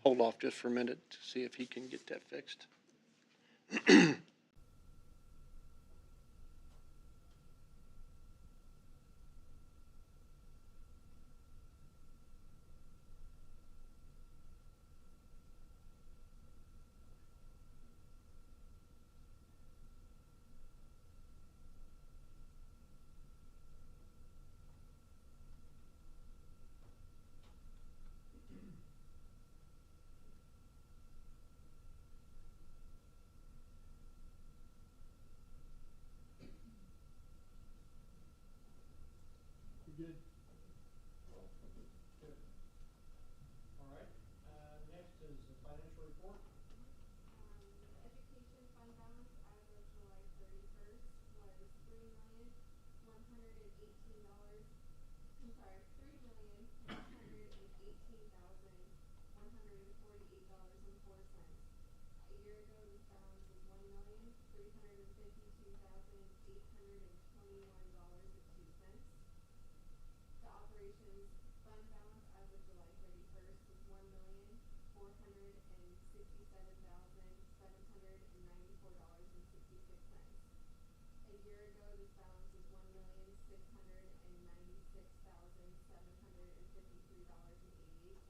hold off just for a minute to see if he can get that fixed. Good. Good. All right. Next is the financial report. The education fund balance as of July 31st was $3,118,000. I'm sorry, $3,118,148.04. A year ago, this balance was $1,352,821.02. The operations fund balance as of July 31st was $1,467,794.66. A year ago, this balance was $1,696,753.88.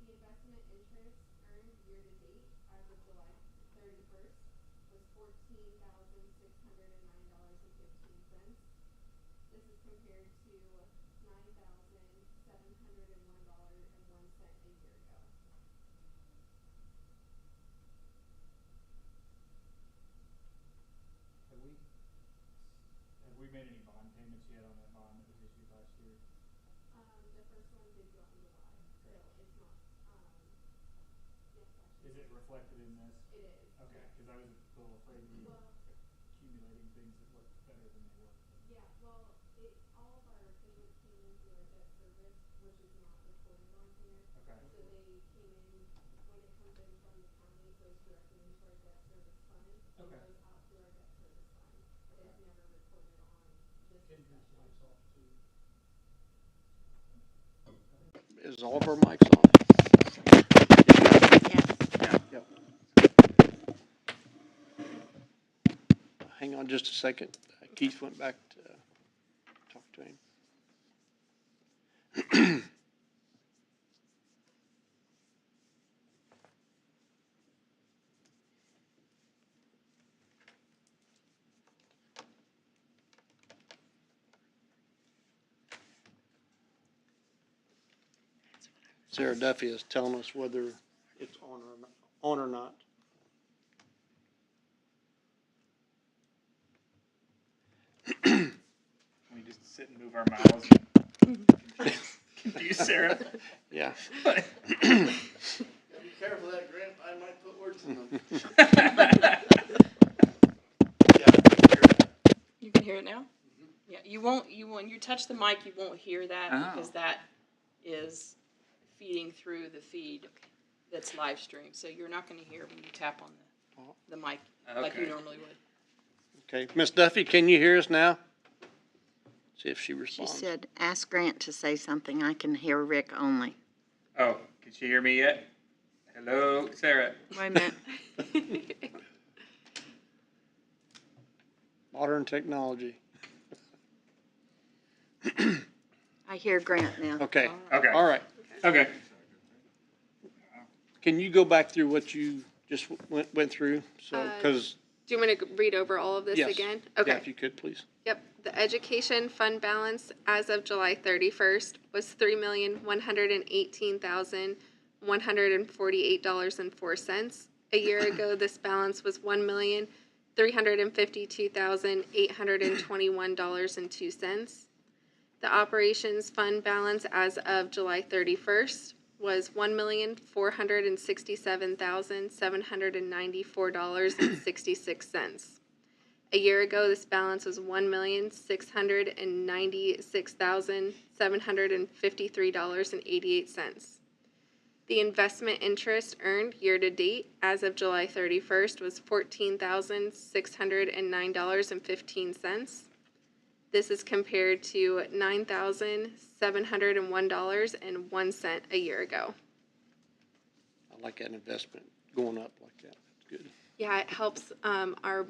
The investment interest earned year to date as of July 31st was $14,609.15. This is compared to $9,701.01 a year ago. Have we made any bond payments yet on that bond that was issued last year? The first one did go out in July, so it's not, yes, actually. Is it reflected in this? It is. Okay, because I was a little afraid we were accumulating things that looked better than they were. Yeah, well, all of our payments came in through our debt service, which is not recorded on here. Okay. So they came in, when it comes in from the county, it goes directly into our debt service fund. Okay. It goes out through our debt service fund, but it's never recorded on this discussion. Is all of our mics on? Yes. Yep. Hang on just a second. Keith went back to talk to him. Sarah Duffy is telling us whether it's on or not. We just sit and move our mouths. Confuse Sarah. Yeah. Be careful of that, Grant. I might put words in them. You can hear it now? Mm-hmm. Yeah, you won't, when you touch the mic, you won't hear that because that is feeding through the feed that's live streamed. So you're not going to hear when you tap on the mic like you normally would. Okay. Miss Duffy, can you hear us now? See if she She responds. said, ask Grant to say something. I can hear Rick only. Oh, can she hear me yet? Hello, Sarah. Wait a minute. Modern technology. I hear Grant now. Okay. Okay. All right. Okay. Can you go back through what you just went through? So, because Do you want me to read over all of this yes. again? Okay. Yeah, if you could, please. Yep. The education fund balance as of July 31st was $3,118,148.04. A year ago, this balance was $1,352,821.02. The operations fund balance as of July 31st was $1,467,794.66. A year ago, this balance was $1,696,753.88. The investment interest earned year to date as of July 31st was $14,609.15. This is compared to $9,701.01 a year ago. like an investment going up like that. That's good. Yeah, it helps our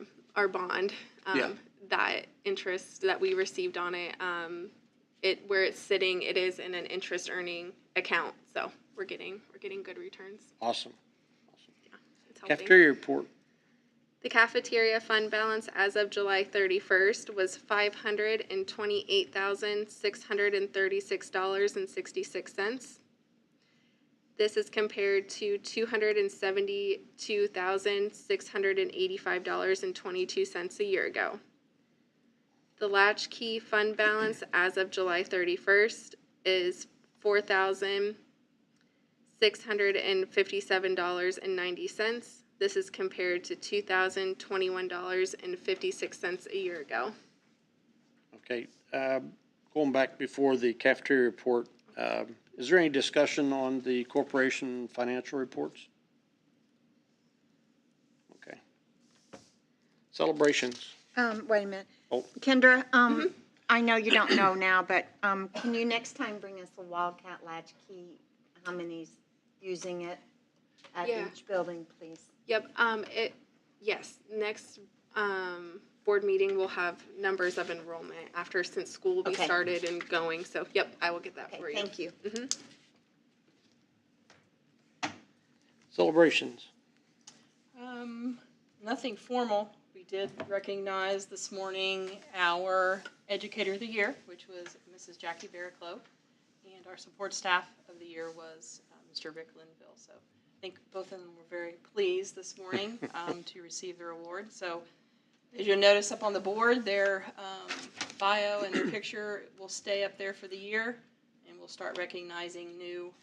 bond. Yeah. That interest that we received on it, where it's sitting, it is in an interest earning account. So we're getting good returns. Awesome. It's helping. Cafeteria report. The cafeteria fund balance as of July 31st was $528,636.66. This is compared to $272,685.22 a year ago. The latchkey fund balance as of July 31st is $4,657.90. This is compared to $2,021.56 a year ago. Okay, going back before the cafeteria report, is there any discussion on the corporation financial reports? Okay. Celebrations. Wait a minute. Oh. Kendra, I know you don't know now, but, can you next time bring us a Wildcat latchkey? How many's using it at Yeah. each building, please? Yep. Yes. Next board meeting we'll have numbers of enrollment since school will be Okay. started and going. So yep, I will get that Okay, for you. thank you. Celebrations. Nothing formal. We did recognize this morning our Educator of the Year, which was Mrs. Jackie Barraclough, and our support staff of the year was Mr. Rick Linville. So I think both of them were very pleased this morning to receive their award. So as you'll notice up on the board, their bio and their picture will stay up there for the year, and we'll start recognizing new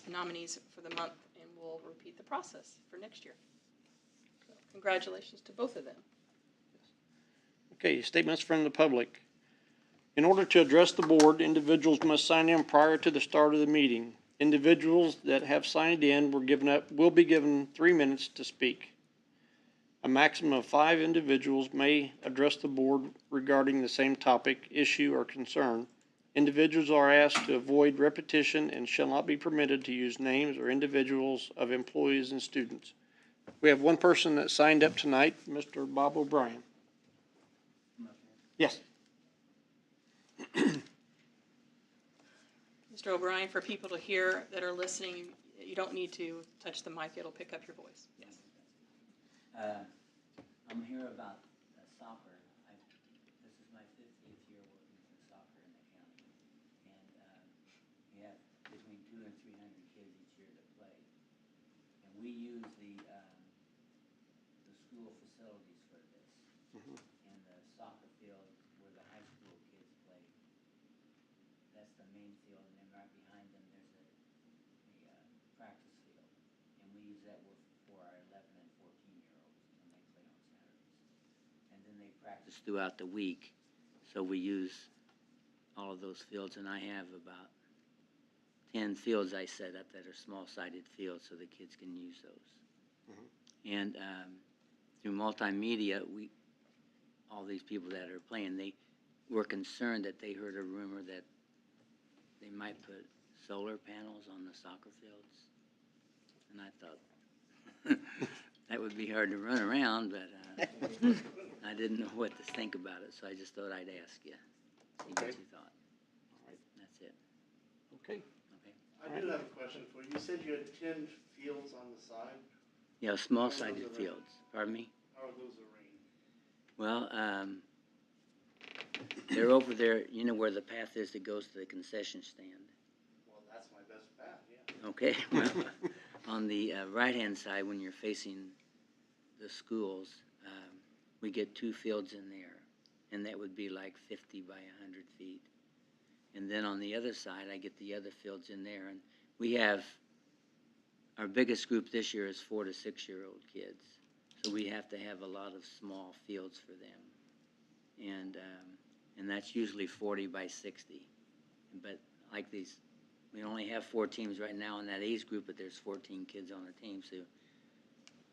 nominees for the month, and we'll repeat the process for next year. So congratulations to both of them. Okay, statements from the public. In order to address the board, individuals must sign in prior to the start of the meeting. Individuals that have signed in will be given 3 minutes to speak. A maximum of 5 individuals may address the board regarding the same topic, issue, or concern. Individuals are asked to avoid repetition and shall not be permitted to use names or individuals of employees and students. We have one person that signed up tonight, Mr. Bob O'Brien. Yes. Mr. O'Brien, for people to hear that are listening, you don't need to touch the mic. It'll pick up your voice. Yes. I'm here about soccer. This is my 50th year working for soccer in the county. And we have between 200 and 300 kids each year that play. And we use the school facilities for this. And the soccer field where the high school kids play, that's the main field. And then right behind them there's a practice field. And we use that for our 11 and 14-year-olds when they play on Saturdays. And then they practice throughout the week. So we use all of those fields, and I have about 10 fields I set up that are small-sided fields so the kids can use those. And through multimedia, all these people that are playing, they were concerned that they heard a rumor that they might put solar panels on the soccer fields. And I thought, that would be hard to run around, but I didn't know what to think about it, so I just thought I'd ask you, see what you thought. All right. That's it. Okay. Okay. I do have a question for you. You said you had 10 fields on the side. Yeah, small-sided fields. Pardon me? How are those arranged? Well, they're over there, you know where the path is that goes to the concession stand. Well, that's my best bet, yeah. Okay, well, on the right-hand side, when you're facing the schools, we get 2 fields in there, and that would be like 50 by 100 feet. And then on the other side, I get the other fields in there, and we have, our biggest group this year is 4 to 6-year-old kids, so we have to have a lot of small fields for them. And that's usually 40 by 60. But like these, we only have 4 teams right now in that age group, but there's 14 kids on the team, so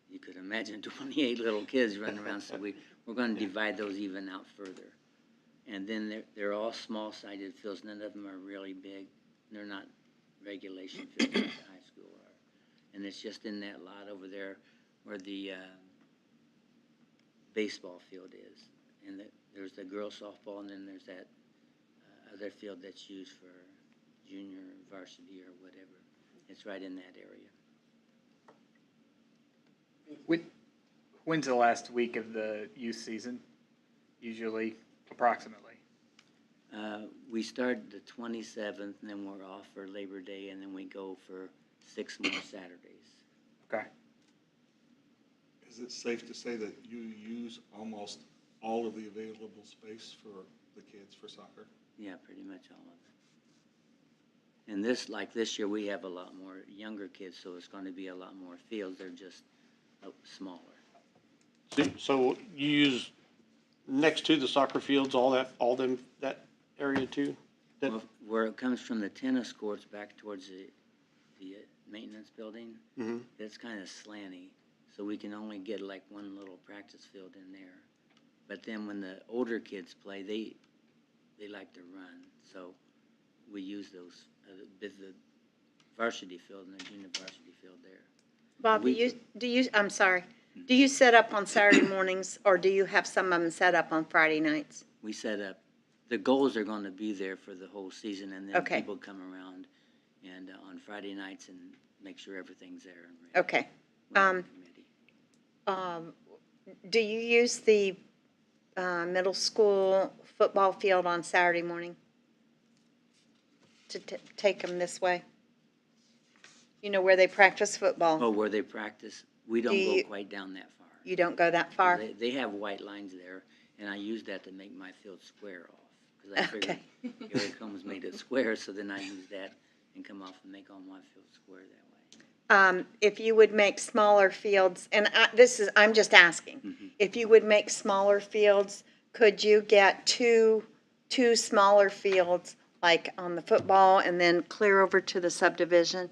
you could imagine 28 little kids running around. So we're going to divide those even out further. And then they're all small-sided fields. None of them are really big. They're not regulation fields like the high school are. and it's just in that lot over there where the baseball field is. And there's the girls softball, and then there's that other field that's used for junior varsity or whatever. It's right in that area. When's the last week of the youth season? Usually, approximately. We start the 27th, and then we're off for Labor Day, and then we go for 6 more Saturdays. Okay. Is it safe to say that you use almost all of the available space for the kids for soccer? Yeah, pretty much all of it. And this year, we have a lot more younger kids, so it's going to be a lot more fields. They're just smaller. So you use next to the soccer fields, that area too? Well, where it comes from the tennis courts back towards the maintenance building, Mhm. it's kind of slanty, so we can only get like one little practice field in there. But then when the older kids play, they like to run, so we use those, the varsity field and the junior varsity field there. Bob, I'm sorry, do you set up on Saturday mornings, or do you have some of them set up on Friday nights? We set up, the goals are going to be there for the whole season, and then Okay. people come around and on Friday nights and make sure everything's there and ready. Okay. with the committee. Do you use the middle school football field on Saturday morning to take them this way? You know, where they practice football? Oh, where they practice, we don't Do you- go quite down that far. You don't go that far? They have white lines there, and I use that to make my field square off. Because I figured Gary Combs made it square, so then I use that and come off and make all my field square that way. If you would make smaller fields, and I'm just asking, Mhm. if you would make smaller fields, could you get two smaller fields, like on the football, and then clear over to the subdivision?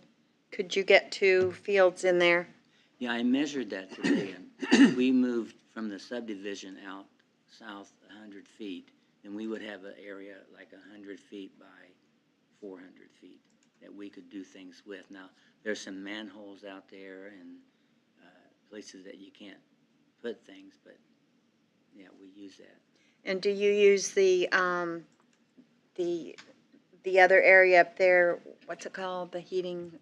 Could you get 2 fields in there? Yeah, I measured that today, and we moved from the subdivision out south 100 feet, and we would have an area like 100 feet by 400 feet that we could do things with. Now, there's some manholes out there and places that you can't put things, but yeah, we use that. And do you use the other area up there, what's it called, the heating,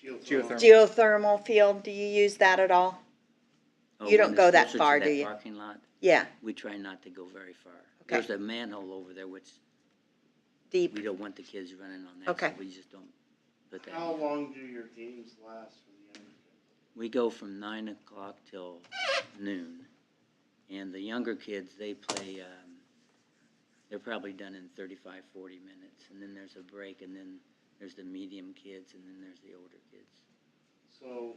Geothermal. geothermal field? Do you use that at all? Oh, You don't when go it's that closer to far, that do you? Parking lot, Yeah, we try not to go very far. Okay. There's a manhole over there, which deep. we don't want the kids running on that, Okay. so we just don't put that How in. long do your games last for the younger kids? We go from 9 o'clock till noon. And the younger kids, they play, they're probably done in 35, 40 minutes. And then there's a break, and then there's the medium kids, and then there's the older kids. So,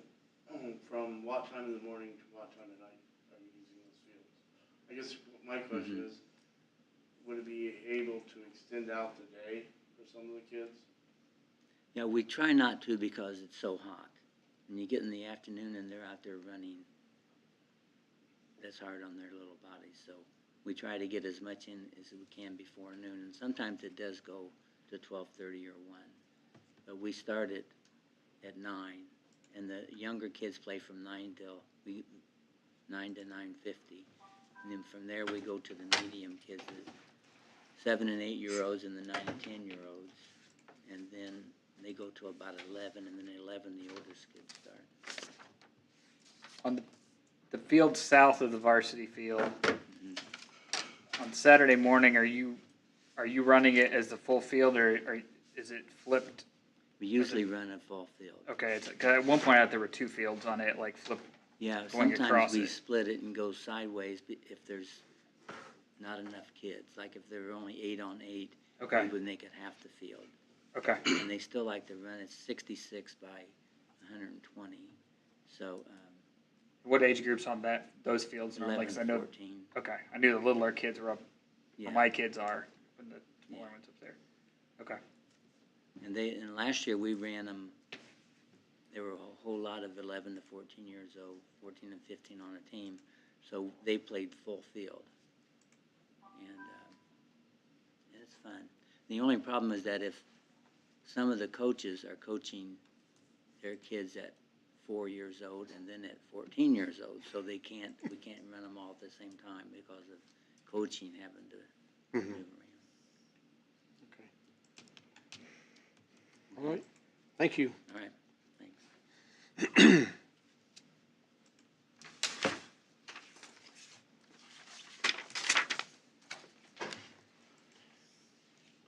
from what time in the morning to what time at night are you using those fields? I guess my question is, would it be able to extend out the day for some of the kids? Yeah, we try not to because it's so hot. When you get in the afternoon and they're out there running, that's hard on their little bodies. So we try to get as much in as we can before noon. And sometimes it does go to 12:30 or 1. But we start it at 9. And the younger kids play from 9 to 9:50. And then from there we go to the medium kids, the 7 and 8-year-olds and the 9 and 10-year-olds. And then they go to about 11, and then 11 the oldest kids start. On the field south of the varsity field, on Saturday morning, are you running it as the full field, or is it flipped? We usually run a full field. Okay, 'cause at one point out there were 2 fields on it, like flipped. Yeah, Going across sometimes we it. split it and go sideways if there's not enough kids. Like if there are only 8 on 8, Okay. we would make it half the field. Okay. And they still like to run it 66 by 120. So What age groups on those fields? Normally? 11, 'Cause I know. 14. Okay, I knew the littler kids were up. Yeah. Where my kids are, and the smaller Yeah. ones up there. Okay. And last year we ran them, there were a whole lot of 11 to 14 years old, 14 and 15 on a team. So they played full field. And it's fun. The only problem is that if some of the coaches are coaching their kids at 4 years old and then at 14 years old, so we can't run them all at the same time because of coaching having to Mhm. move Okay. All right, thank you. around. All right, thanks.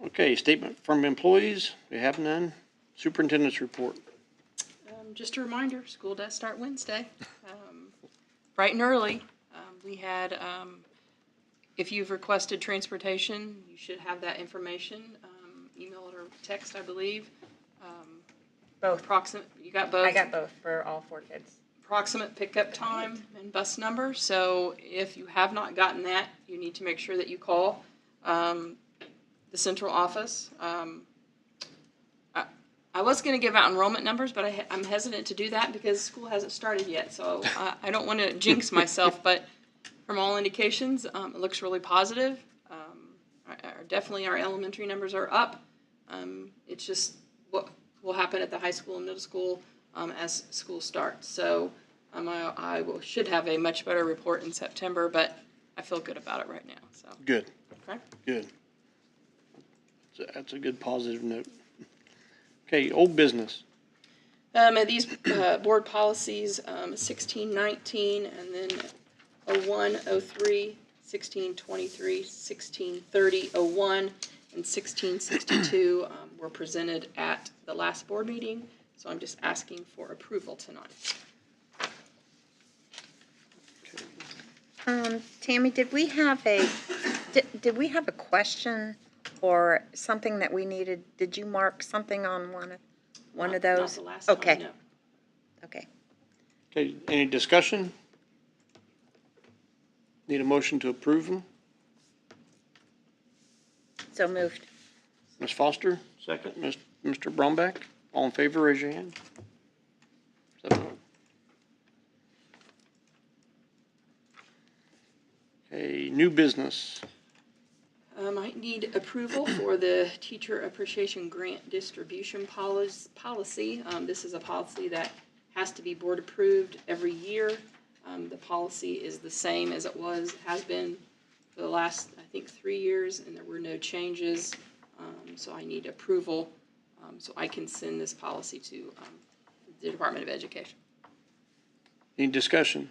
Okay, statement from employees, we have none. Superintendent's report. Just a reminder, school does start Wednesday, bright and early. We had, if you've requested transportation, you should have that information, email it or text, I believe. Both. Approximate, you got both? I got both for all 4 kids. Approximate pickup time and bus number. So if you have not gotten that, you need to make sure that you call the central office. I was going to give out enrollment numbers, but I'm hesitant to do that because school hasn't started yet. So I don't want to jinx myself, but from all indications, it looks really positive. Definitely our elementary numbers are up. It's just what will happen at the high school and middle school as school starts. So should have a much better report in September, but I feel good about it right now. So Good. Okay. Good. That's a good positive note. Okay, old business. These board policies, 1619 and then 01, 03, 1623, 1630, 01, and 1662 were presented at the last board meeting. So I'm just asking for approval tonight. Tammy, did we have a question or something that we needed? Did you mark something on one of those? Not the last one, Okay. no. Okay. Okay, any discussion? Need a motion to approve them? So moved. Ms. Foster, second. Mr. Bromback, all in favor, raise your hand. 7-0. Okay, new business. I need approval for the Teacher Appreciation Grant Distribution Policy. This is a policy that has to be board approved every year. The policy is the same as it has been for the last, I think, 3 years, and there were no changes. So I need approval so I can send this policy to the Department of Education. Any discussion?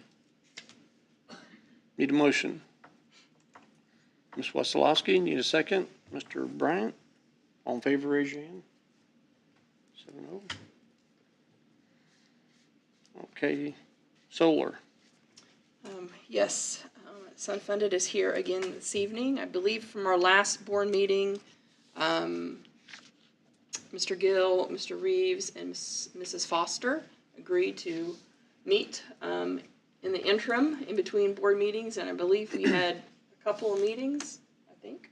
Need a motion? Ms. Wesolowski, need a second. Mr. Bryant, all in favor, raise your hand. 7-0. Okay, solar. Yes, Sunfunded is here again this evening. I believe from our last board meeting, Mr. Gill, Mr. Reeves, and Mrs. Foster agreed to meet in the interim in between board meetings, and I believe we had a couple of meetings, I think,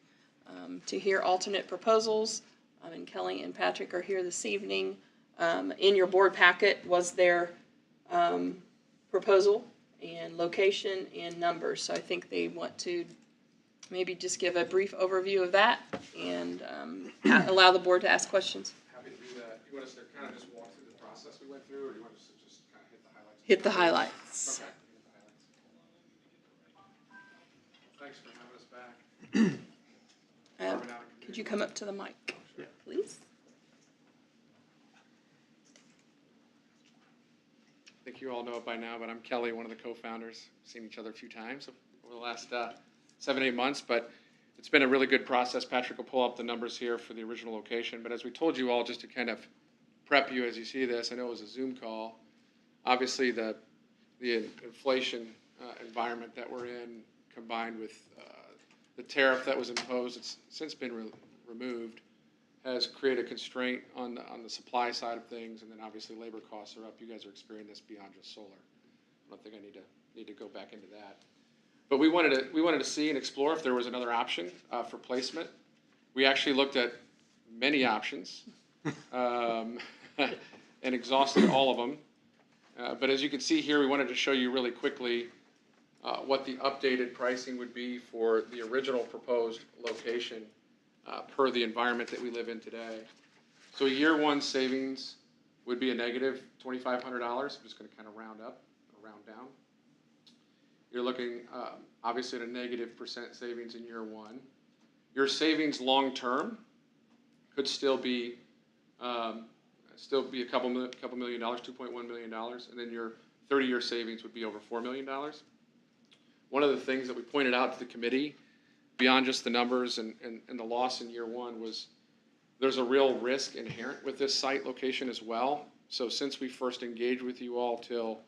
to hear alternate proposals. And Kelly and Patrick are here this evening. In your board packet was their proposal and location and numbers. So I think they want to maybe just give a brief overview of that and allow the board to ask questions. Happy to do that. You want us to kind of just walk through the process we went through, or do you want us to just kind of hit the highlights? Hit the highlights. Okay, hit the highlights. Thanks for having us back. Could you come up to the mic, please? I think you all know it by now, but I'm Kelly, one of the co-founders. Seen each other a few times over the last 7-8 months, but it's been a really good process. Patrick will pull up the numbers here for the original location, but as we told you all, just to kind of prep you as you see this, I know it was a Zoom call. Obviously, the inflation environment that we're in, combined with the tariff that was imposed, it's since been removed, has created a constraint on the supply side of things, and then obviously labor costs are up. You guys are experiencing this beyond just solar. I don't think I need to go back into that. But we wanted to see and explore if there was another option for placement. We actually looked at many options and exhausted all of them. But as you can see here, we wanted to show you really quickly what the updated pricing would be for the original proposed location per the environment that we live in today. So year one savings would be a negative $2,500. I'm just gonna kind of round up or round down. You're looking, obviously at a negative % savings in year one. Your savings long-term could still be a couple million dollars, $2.1 million, and then your 30-year savings would be over $4 million. One of the things that we pointed out to the committee, beyond just the numbers and the loss in year one, was there's a real risk inherent with this site location as well. So since we first engaged with you all till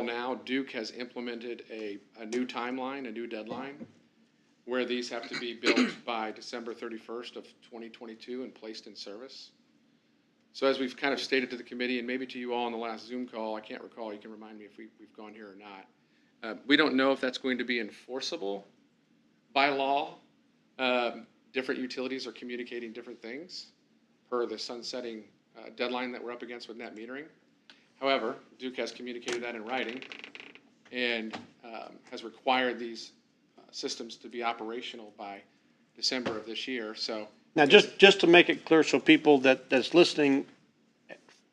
now, Duke has implemented a new timeline, a new deadline, where these have to be built by December 31st of 2022 and placed in service. So as we've kind of stated to the committee, and maybe to you all on the last Zoom call, I can't recall, you can remind me if we've gone here or not. We don't know if that's going to be enforceable by law. Different utilities are communicating different things per the sunsetting deadline that we're up against with net metering. However, Duke has communicated that in writing and has required these systems to be operational by December of this year. So Now, just to make it clear, so people that's listening,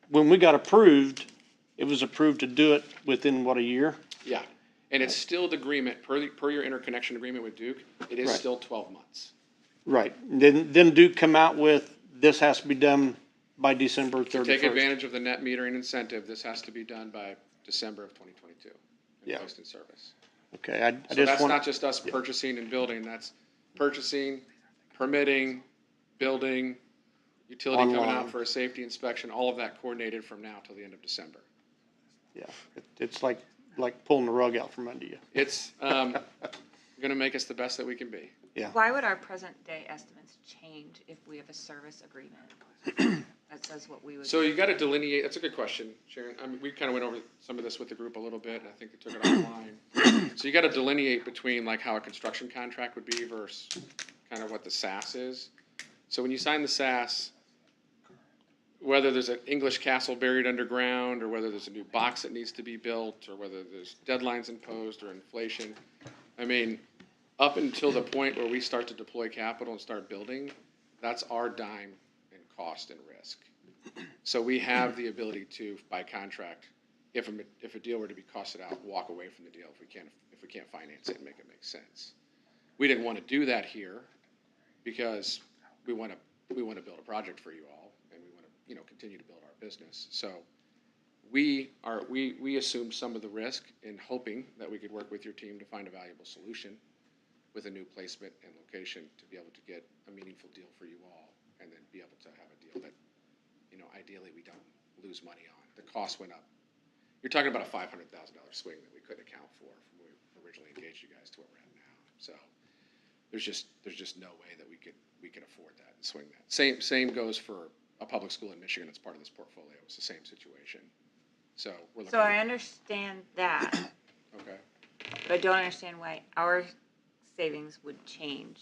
when we got approved, it was approved to do it within, what, a year? yeah, and it's still the agreement, per your interconnection agreement with Duke, it is Right. still 12 months. Right. Then Duke come out with, this has to be done by December 31st. To take advantage of the net metering incentive, this has to be done by December of 2022 and Yeah. placed in service. Okay, I So just that's want, not just us purchasing and building, that's purchasing, permitting, building, utility coming Online. out for a safety inspection, all of that coordinated from now till the end of December. yeah, it's like pulling the rug out from under you. It's gonna make us the best that we can be. Yeah. Why would our present day estimates change if we have a service agreement that says what we would? So you gotta delineate, that's a good question, Sharon. I mean, we kinda went over some of this with the group a little bit, and I think they took it offline. So you gotta delineate between like how a construction contract would be versus kind of what the SAS is. So when you sign the SAS, whether there's an English castle buried underground, or whether there's a new box that needs to be built, or whether there's deadlines imposed or inflation, I mean, up until the point where we start to deploy capital and start building, that's our dime and cost and risk. So we have the ability to, by contract, if a deal were to be costed out, walk away from the deal if we can't finance it and make it make sense. We didn't want to do that here because we want to build a project for you all, and we want to continue to build our business. So we assumed some of the risk in hoping that we could work with your team to find a valuable solution with a new placement and location to be able to get a meaningful deal for you all, and then be able to have a deal that, ideally we don't lose money on. The cost went up. You're talking about a $500,000 swing that we couldn't account for from when we originally engaged you guys to where we're at now. So there's just no way that we could afford that and swing that. Same goes for a public school in Michigan that's part of this portfolio. It's the same situation. So we're looking. So I understand that, Okay. but I don't understand why our savings would change.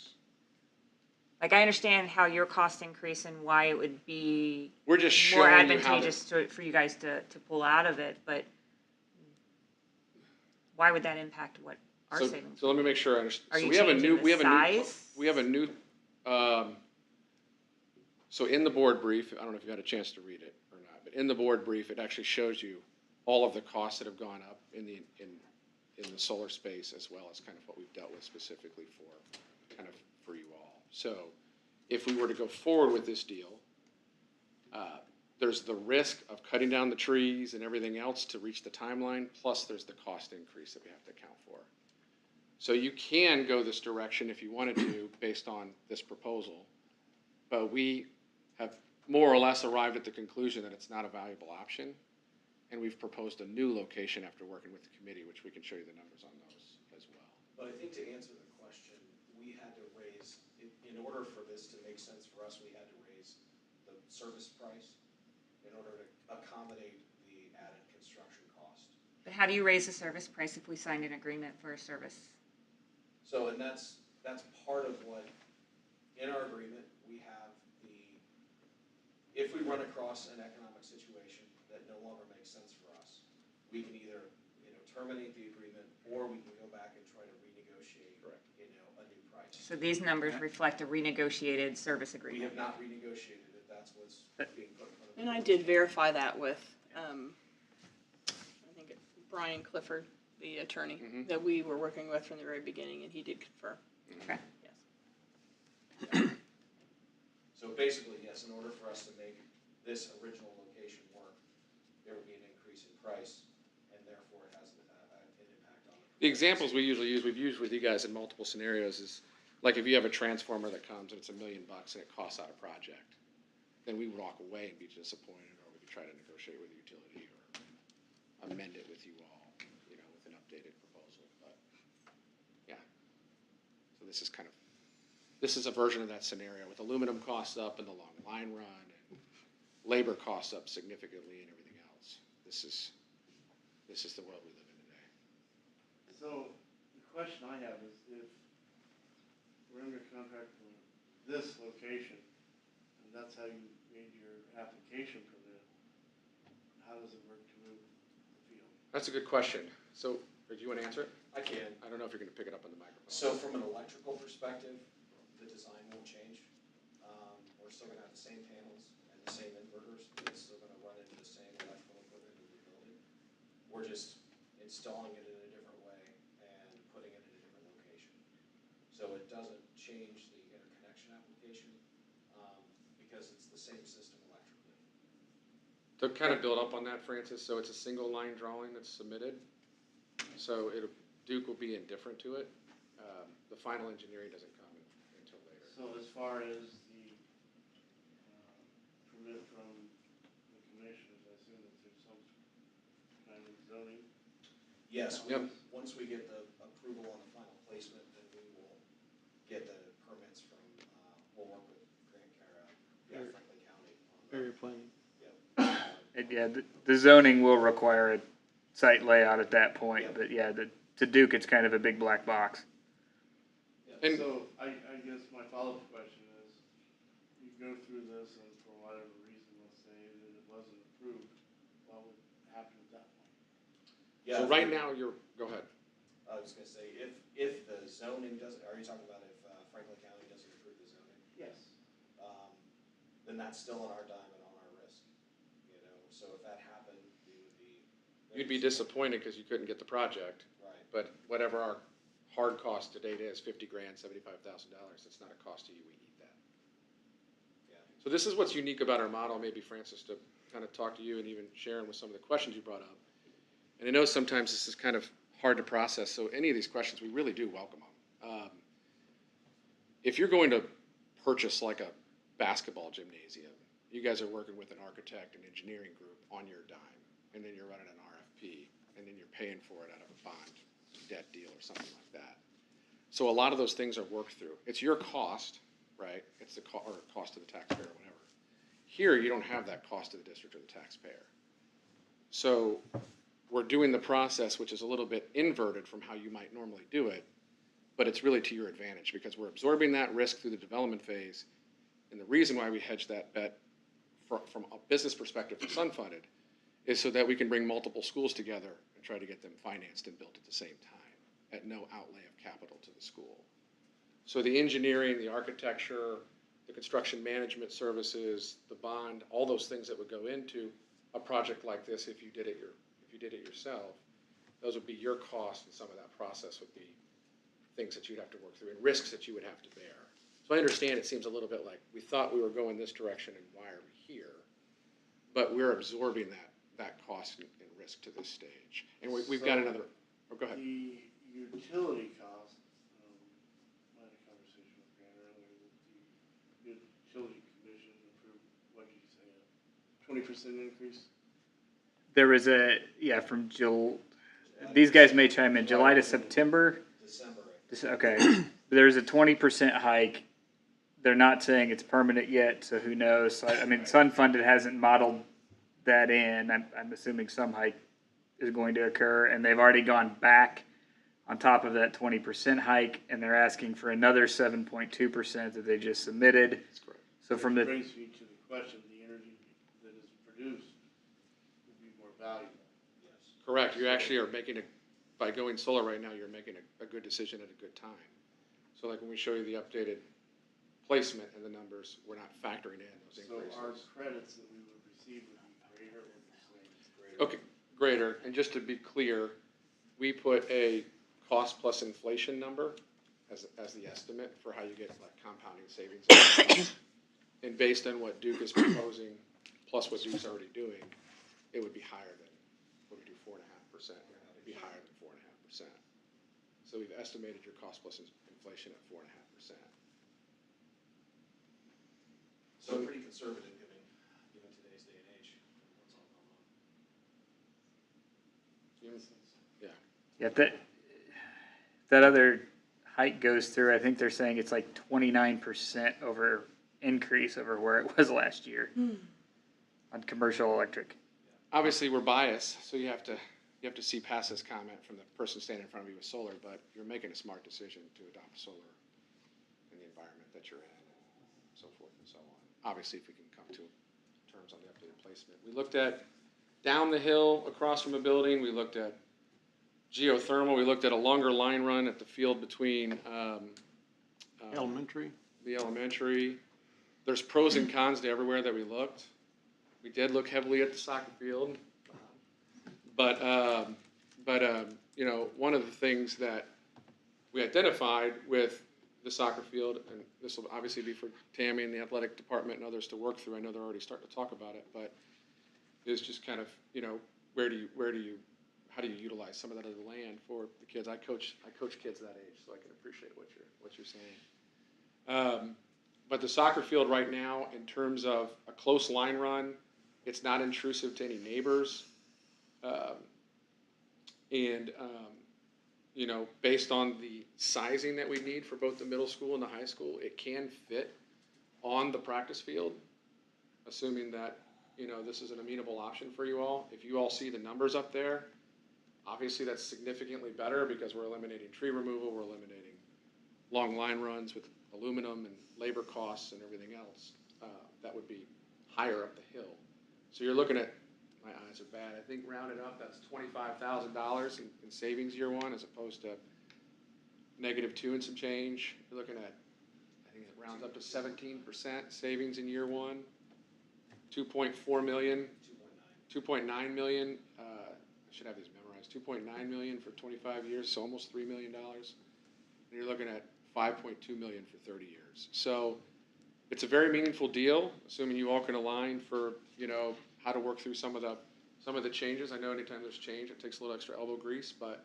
Like, I understand how your costs increase and why it would be We're just more showing you how advantageous for you guys to pull out of it, but why would that impact what our savings? So let me make sure I understand. Are So you we have a changing new, the we have a new, size? we have a new, so in the board brief, I don't know if you had a chance to read it or not, but in the board brief, it actually shows you all of the costs that have gone up in the solar space, as well as kind of what we've dealt with specifically for you all. So if we were to go forward with this deal, there's the risk of cutting down the trees and everything else to reach the timeline, plus there's the cost increase that we have to account for. So you can go this direction if you wanted to, based on this proposal, but we have more or less arrived at the conclusion that it's not a valuable option, and we've proposed a new location after working with the committee, which we can show you the numbers on those as well. But I think to answer the question, we had to raise, in order for this to make sense for us, we had to raise the service price in order to accommodate the added construction cost. But how do you raise the service price if we signed an agreement for a service? So, and that's part of what, in our agreement, we have if we run across an economic situation that no longer makes sense for us, we can either, terminate the agreement, or we can go back and try to renegotiate, a new price. So these numbers reflect a renegotiated service We agreement. have not renegotiated it, that's what's being put in front of And I did verify that with, I think Brian Clifford, the attorney, that we were working with from the very beginning, and he did confirm. Okay. Yes. So basically, yes, in order for us to make this original location work, there would be an increase in price, and therefore it has an impact on it. The examples we usually use, we've used with you guys in multiple scenarios is, like if you have a transformer that comes and it's $1 million and it costs out a project, then we would walk away and be disappointed, or we could try to negotiate with the utility or amend it with you all, with an updated proposal, but, yeah. So this is a version of that scenario with aluminum costs up in the long line run and labor costs up significantly and everything else. This is the world we live in today. So, the question I have is, if we're under contract for this location, and that's how you made your application permit, how does it work to move the field? That's a good question. So, do you want to answer it? I can. I don't know if you're going to pick it up on the microphone. So from an electrical perspective, the design won't change. We're still gonna have the same panels and the same inverters. It's still gonna run into the same electrical equipment in the building. We're just installing it in a different way and putting it in a different location. So it doesn't change the interconnection application, because it's the same system electrically. To kind of build up on that, Francis, so it's a single line drawing that's submitted. So Duke will be indifferent to it. The final engineering doesn't come until later. So as far as the permit from the commissioners, I assume that there's some kind of zoning? Yes, Yep. once we get the approval on the final placement, then we will get the permits from, we'll work with Franklin County on Area planning. Yeah, the zoning will require a site layout at that point, Yep. but yeah, to Duke, it's kind of a big black box. And- So I guess my follow-up question is, you go through this and for whatever reason, let's say that it wasn't approved, what would happen at that point? Yeah, So right now, go ahead. I was gonna say, if the zoning doesn't, are you talking about if Franklin County doesn't approve the zoning? Yes. Then that's still on our dime and on our risk, so if that happened, we would be. You'd be disappointed because you couldn't get the project, Right, but whatever our hard cost to date is, $50,000, $75,000, it's not a cost to you, we eat that. yeah. So this is what's unique about our model, maybe Francis, to kind of talk to you and even Sharon with some of the questions you brought up. And I know sometimes this is kind of hard to process, so any of these questions, we really do welcome them. If you're going to purchase like a basketball gymnasium, you guys are working with an architect and engineering group on your dime, and then you're running an RFP, and then you're paying for it out of a bond debt deal or something like that. So a lot of those things are worked through. It's your cost, right? It's the cost to the taxpayer or whatever. Here, you don't have that cost to the district or the taxpayer. So we're doing the process, which is a little bit inverted from how you might normally do it, but it's really to your advantage because we're absorbing that risk through the development phase. And the reason why we hedge that bet from a business perspective for Sun-funded is so that we can bring multiple schools together and try to get them financed and built at the same time at no outlay of capital to the school. So the engineering, the architecture, the construction management services, the bond, all those things that would go into a project like this if you did it yourself, those would be your cost, and some of that process would be things that you'd have to work through and risks that you would have to bear. So I understand it seems a little bit like we thought we were going this direction and why are we here? But we're absorbing that cost and risk to this stage. And we've got another, go ahead. The utility cost, I had a conversation with Grant earlier, that the utility commission approved, what did you say, a 20% increase? There was from these guys may chime in, July to September. December. Okay, there's a 20% hike. They're not saying it's permanent yet, so who knows? So, I mean, Sun-funded hasn't modeled that in. I'm assuming some hike is going to occur, and they've already gone back on top of that 20% hike, and they're asking for another 7.2% that they just submitted. That's correct. So from That the brings me to the question, the energy that is produced would be more valuable. Yes. Correct. You actually are making by going solar right now, you're making a good decision at a good time. So like when we show you the updated placement and the numbers, we're not factoring in those So increases. our credits that we would received would be greater or the same? Okay, greater, and just to be clear, we put a cost plus inflation number as the estimate for how you get like compounding savings. And based on what Duke is proposing, plus what Duke's already doing, it would be higher than, what we do, 4.5%, it'd be higher than 4.5%. So we've estimated your cost plus inflation at 4.5%. So pretty conservative given today's day and age, what's all going on. Yeah, that other hike goes through, I think they're saying it's like 29% over increase over where it was last year on commercial electric. Obviously, we're biased, so you have to see past this comment from the person standing in front of you with solar, but you're making a smart decision to adopt solar in the environment that you're in, and so forth and so on. Obviously, if we can come to terms on the updated placement. We looked at down the hill across from a building, we looked at geothermal, we looked at a longer line run at the field between Elementary. the elementary. There's pros and cons to everywhere that we looked. We did look heavily at the soccer field, but you know, one of the things that we identified with the soccer field, and this will obviously be for Tammy and the athletic department and others to work through. I know they're already starting to talk about it, but is just kind of, you know, how do you utilize some of that other land for the kids? I coach kids that age, so I can appreciate what you're saying. But the soccer field right now, in terms of a close line run, it's not intrusive to any neighbors. You know, based on the sizing that we need for both the middle school and the high school, it can fit on the practice field, assuming that, you know, this is an amenable option for you all. If you all see the numbers up there, obviously that's significantly better because we're eliminating tree removal, we're eliminating long line runs with aluminum and labor costs and everything else. That would be higher up the hill. So you're looking at, my eyes are bad, I think rounded up, that's $25,000 in savings year one, as opposed to -2 and some change. You're looking at, I think it rounds up to 17% savings in year one, 2.4 million, 2.9 million, I should have these memorized, 2.9 million for 25 years, so almost $3 million. And you're looking at 5.2 million for 30 years. So it's a very meaningful deal, assuming you all can align for, you know, how to work through some of the changes. I know anytime there's change, it takes a little extra elbow grease, but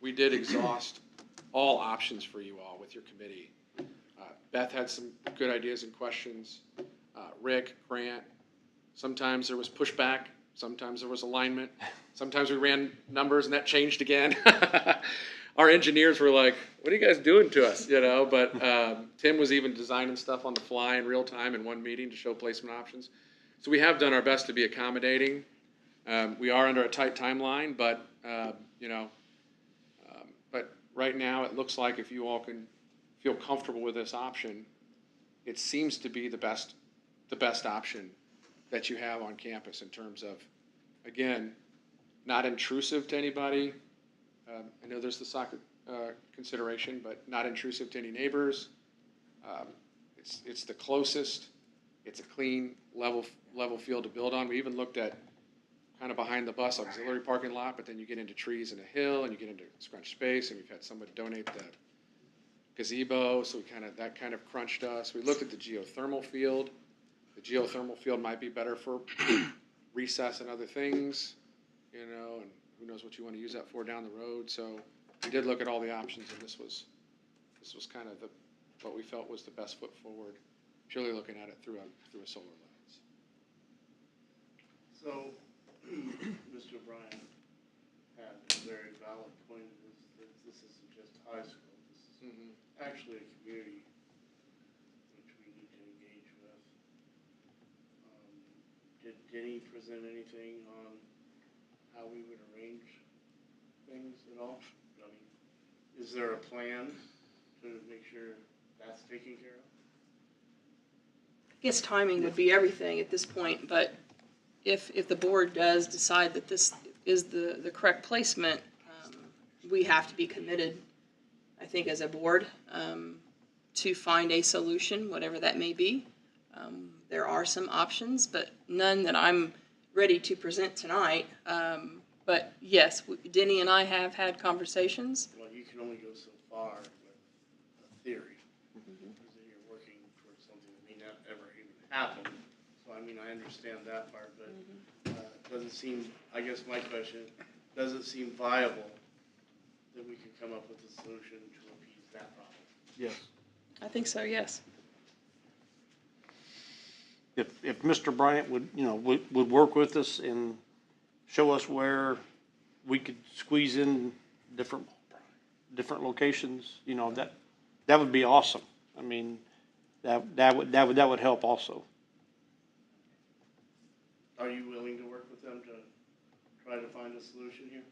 we did exhaust all options for you all with your committee. Beth had some good ideas and questions. Rick, Grant, sometimes there was pushback, sometimes there was alignment, sometimes we ran numbers and that changed again. Our engineers were like, what are you guys doing to us, you know? But Tim was even designing stuff on the fly in real time in one meeting to show placement options. So we have done our best to be accommodating. We are under a tight timeline, but you know, but right now it looks like if you all can feel comfortable with this option, it seems to be the best option that you have on campus in terms of, again, not intrusive to anybody. I know there's the soccer consideration, but not intrusive to any neighbors. It's the closest. It's a clean, level field to build on. We even looked at kind of behind the bus auxiliary parking lot, but then you get into trees and a hill, and you get into scrunched space, and we've had somebody donate the gazebo, so that kind of crunched us. We looked at the geothermal field. The geothermal field might be better for recess and other things, you know, and who knows what you want to use that for down the road. So we did look at all the options, and this was kind of what we felt was the best foot forward, purely looking at it through a solar lens. So, Mr. O'Brien had a very valid point. This isn't just high school. This is actually a community which we need to engage with. Did Denny present anything on how we would arrange things at all? I mean, is there a plan to make sure that's taken care of? I guess timing would be everything at this point, but if the board does decide that this is the correct placement, we have to be committed, I think, as a board, to find a solution, whatever that may be. There are some options, but none that I'm ready to present tonight. But yes, Denny and I have had conversations. Well, you can only go so far with a theory, because then you're working towards something that may not ever even happen. So, I mean, I understand that part, but it doesn't seem, I guess my question, does it seem viable that we could come up with a solution to appease that problem? Yes. I think so, yes. If Mr. Bryant would work with us and show us where we could squeeze in different locations, that would be awesome. I mean, that would help also. Are you willing to work with them to try to find a solution here?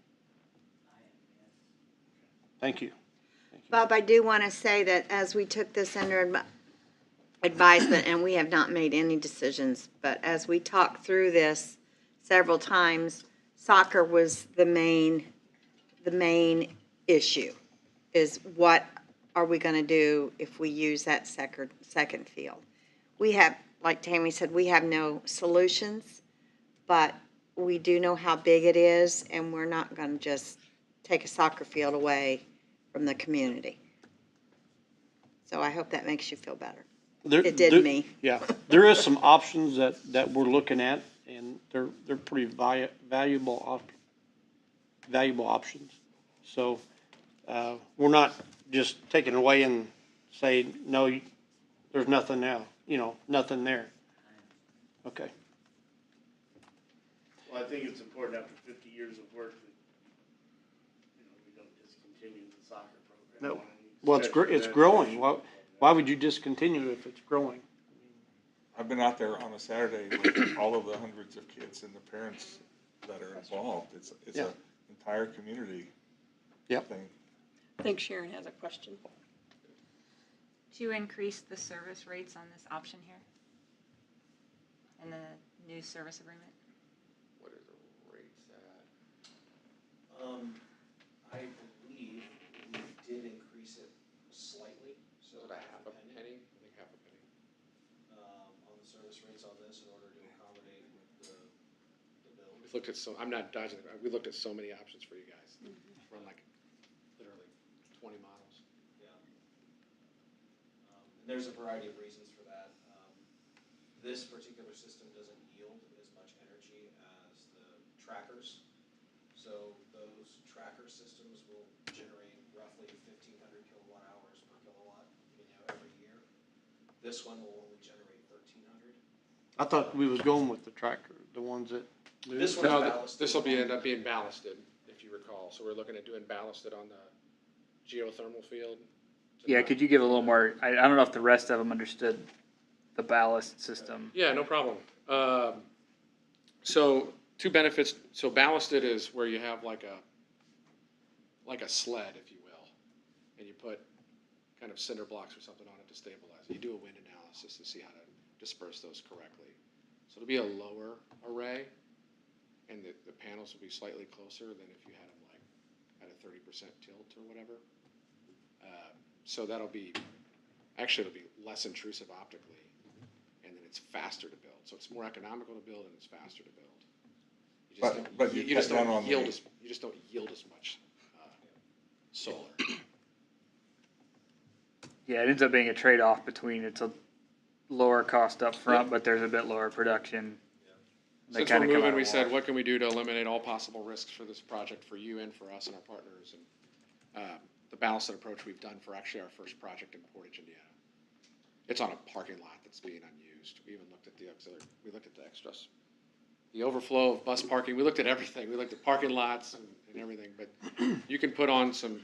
Thank you. Bob, I do want to say that as we took this under advisement, and we have not made any decisions, but as we talked through this several times, soccer was the main issue, is what are we going to do if we use that second field? We have, like Tammy said, we have no solutions, but we do know how big it is, and we're not going to just take a soccer field away from the community. So I hope that makes you feel better. It did me. Yeah, there is some options that we're looking at, and they're pretty valuable options. So we're not just taking away and saying, no, there's nothing now, nothing there. Okay. Well, I think it's important after 50 years of work that, we don't discontinue the soccer program. No. Well, it's growing. Why would you discontinue if it's growing? I've been out there on a Saturday with all of the hundreds of kids and the parents that are involved. It's Yeah. an entire community Yep. thing. I think Sharon has a question. Do you increase the service rates on this option here? In the new service agreement? What are the rates at? I believe we did increase it slightly, so. Is it a half a penny? I think half a penny. On the service rates on this in order to accommodate with the bill. We've looked at we looked at so many options for you guys. From like literally 20 models. Yeah. And there's a variety of reasons for that. This particular system doesn't yield as much energy as the trackers. So those tracker systems will generate roughly 1,500 kilowatt hours per kilowatt, every year. This one will only generate 1,300. I thought we was going with the tractor, the ones that. This one's ballasted. This will end up being ballasted, if you recall. So we're looking at doing ballasted on the geothermal field. Yeah, could you give a little more, I don't know if the rest of them understood the ballast system. Yeah, no problem. So two benefits. So ballasted is where you have like a sled, if you will, and you put kind of cinder blocks or something on it to stabilize it. You do a wind analysis to see how to disperse those correctly. So it'll be a lower array, and the panels will be slightly closer than if you had them like at a 30% tilt or whatever. So it'll be less intrusive optically, and then it's faster to build. So it's more economical to build and it's faster to build. You just don't yield as much solar. Yeah, it ends up being a trade-off between it's a lower cost up front, but there's a bit lower production. They Since we're kinda come out moving, of we wash. said, what can we do to eliminate all possible risks for this project for you and for us and our partners? And the balanced approach we've done for actually our first project in Portage, Indiana. It's on a parking lot that's being unused. We even looked at the auxiliary. We looked at the extras, the overflow of bus parking. We looked at everything. We looked at parking lots and everything. But you can put on some